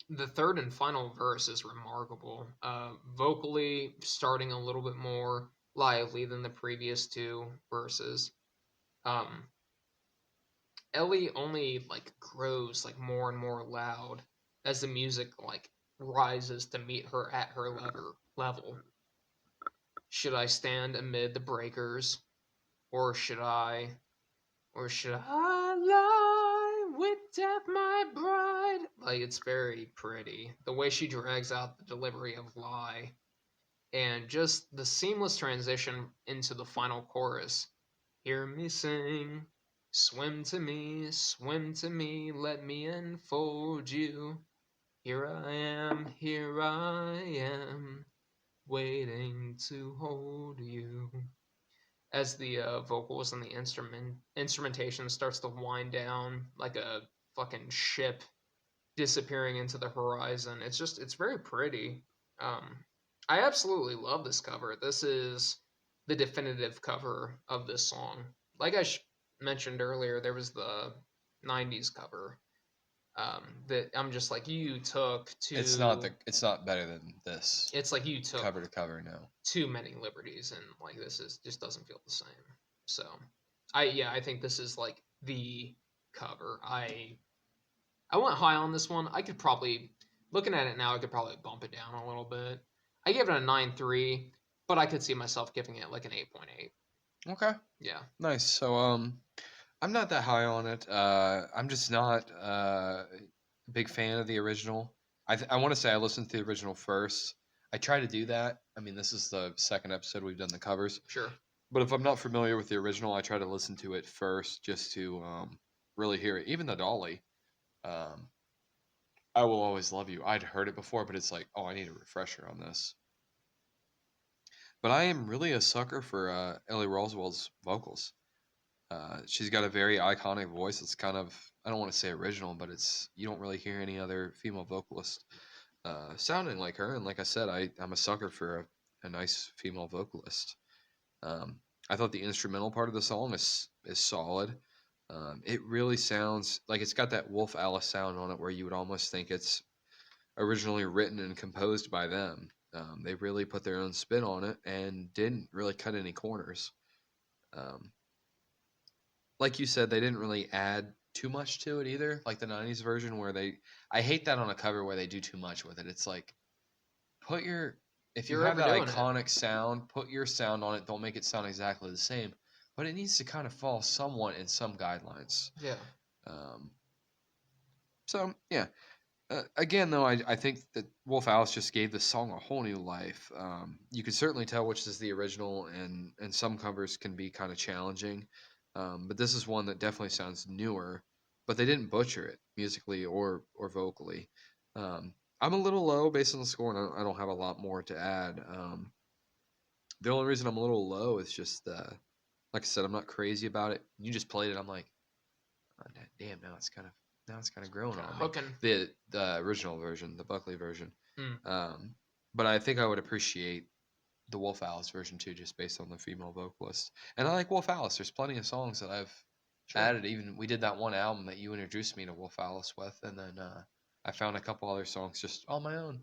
The third and final verse is remarkable. Vocally starting a little bit more lively than the previous two verses. Ellie only like grows like more and more loud as the music like rises to meet her at her level. Should I stand amid the breakers, or should I lie with death, my bride? Like, it's very pretty. The way she drags out the delivery of lie, and just the seamless transition into the final chorus. Hear me sing, swim to me, let me enfold you. Here I am, waiting to hold you. As the vocals and the instrumentation starts to wind down like a fucking ship disappearing into the horizon. It's very pretty. I absolutely love this cover. This is the definitive cover of this song. Like I mentioned earlier, there was the 90s cover that I'm just like, you took
It's not better than this.
it's like you took
Cover to cover, no.
too many liberties, and like this is just doesn't feel the same. So I think this is like the cover. I went high on this one. I could probably, looking at it now, I could probably bump it down a little bit. I gave it a 9.3, but I could see myself giving it like an 8.8.
Okay.
Yeah.
Nice. So I'm not that high on it. I'm just not a big fan of the original. I want to say I listened to the original first. I try to do that. I mean, this is the second episode we've done the covers.
Sure.
But if I'm not familiar with the original, I try to listen to it first just to really hear it. Even the Dolly, um, I Will Always Love You. I'd heard it before, but it's like, oh, I need a refresher on this. But I am really a sucker for Ellie Roswell's vocals. She's got a very iconic voice. It's kind of, I don't want to say original, but you don't really hear any other female vocalist sounding like her. And like I said, I'm a sucker for a nice female vocalist. I thought the instrumental part of the song is solid. It really sounds like it's got that Wolf Alice sound on it, where you would almost think it's originally written and composed by them. They really put their own spin on it and didn't really cut any corners. Um, like you said, they didn't really add too much to it either, like the 90s version where I hate that on a cover where they do too much with it. It's like, if you
You're
have that
overdoing it.
iconic sound, put your sound on it. Don't make it sound exactly the same, but it needs to kind of fall somewhat in some guidelines.
Yeah.
Um, so yeah, again though, I think that Wolf Alice just gave this song a whole new life. You can certainly tell which is the original, and some covers can be kind of challenging, but this is one that definitely sounds newer. But they didn't butcher it musically or vocally. I'm a little low based on the score, and I don't have a lot more to add. The only reason I'm a little low is just, like I said, I'm not crazy about it. You just played it, I'm like, oh, damn, now it's kind of growing
Kinda
on
hooking.
me. The original version, the Buckley version.
Mm.
But I think I would appreciate the Wolf Alice version too, just based on the female vocalist. And I like Wolf Alice. There's plenty of songs that I've added. Even we did that one album that you introduced me to Wolf Alice with, and then I found a couple other songs just on my own.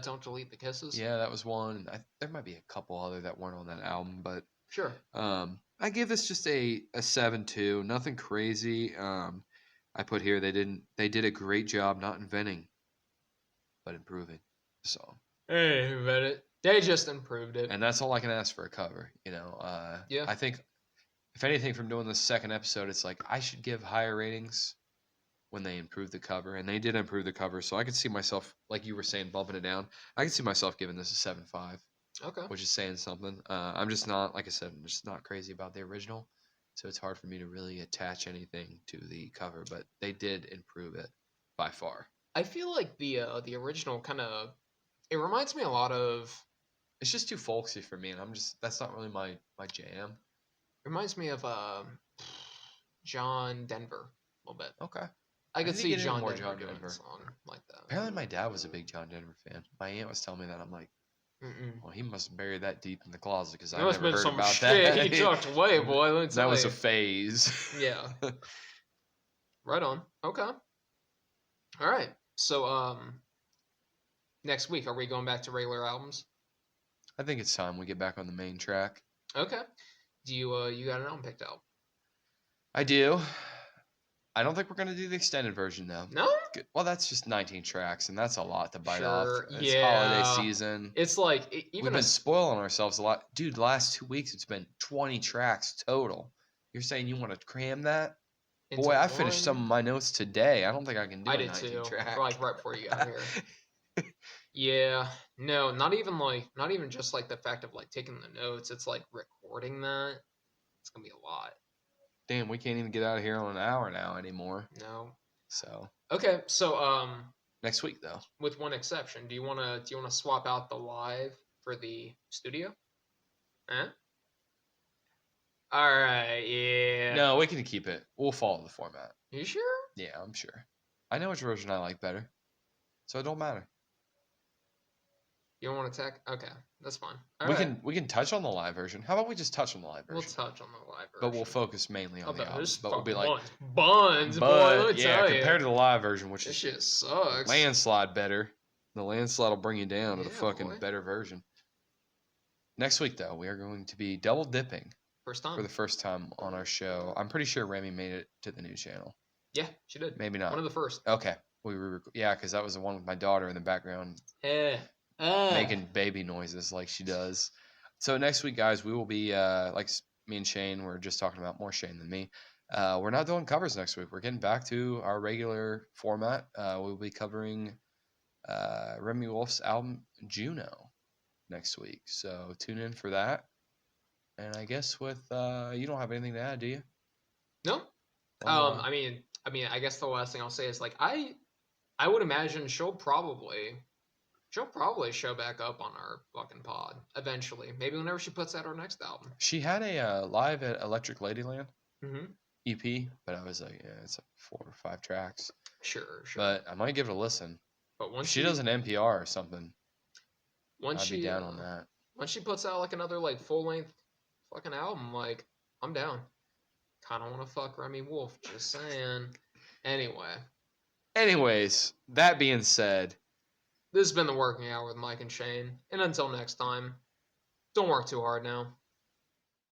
Don't Delete the Kisses.
Yeah, that was one. There might be a couple other that weren't on that album, but
Sure.
I give this just a 7.2. Nothing crazy. I put here they did a great job not inventing, but improving the song.
Hey, who read it? They just improved it.
And that's all I can ask for a cover.
Yeah.
I think if anything from doing this second episode, it's like I should give higher ratings when they improve the cover, and they did improve the cover. So I could see myself, like you were saying, bumping it down. I could see myself giving this a 7.5.
Okay.
Which is saying something. I'm just not, like I said, I'm just not crazy about the original, so it's hard for me to really attach anything to the cover. But they did improve it by far.
I feel like the original kind of, it reminds me a lot of.
It's just too folksy for me, and that's not really my jam.
Reminds me of John Denver a little bit.
Okay.
I could
need to
see
get into
John
more
Denver
John
doing
Denver.
a song like that.
Apparently, my dad was a big John Denver fan. My aunt was telling me that. I'm like, well, he must have buried that deep in the closet because I
There must
never
have been
heard
some
about
shit
that.
he tucked away, boy. Let me
That
tell
was
you.
a phase.
Yeah. Right on. Okay. All right. So next week are we going back to regular albums?
I think it's time we get back on the main track.
Okay. Do you got an album picked out?
I do. I don't think we're gonna do the extended version though.
No.
Well, that's just 19 tracks, and that's a lot to bite
Sure,
off. It's
yeah.
holiday season.
It's like
We've been spoiling ourselves a lot, dude. The last 2 weeks, it's been 20 tracks total. You're saying you want to cram that? Boy, I finished some of my notes today. I don't think I can do.
I
a
did
19
too.
track.
Like right before you got here. Yeah. No, not even just like the fact of like taking the notes. It's like recording that. It's gonna be a lot.
Damn, we can't even get out of here on an hour now anymore.
No.
So.
Okay, so
next week though.
With one exception, do you wanna swap out the live for the studio? Huh? All right. Yeah.
No, we can keep it. We'll follow the format.
You sure?
Yeah, I'm sure. I know which version I like better, so it don't matter.
You don't want to tech? Okay, that's fine. All
we
right.
can touch on the live version. How about we just touch on the live version?
We'll touch on the live version.
But we'll focus mainly on the album.
This
But we'll be
fucking
like
buns, boy. Let me tell
compared
you.
to the live version, which
This
is
shit sucks.
landslide better. The landslide will bring you down to the
Yeah,
fucking
boy.
better version. Next week, though, we are going to be double dipping
First time.
for the first time on our show. I'm pretty sure Remy made it to the new channel.
Yeah, she did.
Maybe not.
One of the first.
Okay. Because that was the one with my daughter in the background making baby noises like she does. So next week, guys, we will be like me and Shane. We're just talking about more Shane than me. We're not doing covers next week. We're getting back to our regular format. We'll be covering Remy Wolf's album Juno next week. So tune in for that. And I guess with you don't have anything to add, do you?
No. I mean, I guess the last thing I'll say is like I would imagine she'll probably show back up on our fucking pod eventually. Maybe whenever she puts out her next album.
She had a live at Electric Ladyland EP, but I was like, yeah, it's like 4 or 5 tracks.
Sure.
But I might give it a listen.
But once
if she does an NPR or something,
I'd
be down on that.
Once she puts out like another like full length fucking album, like I'm down. Kind of want to fuck Remy Wolf. Just saying.
Anyways, that being said,
this has been the Working Hour with Mike and Shane, and until next time, don't work too hard now.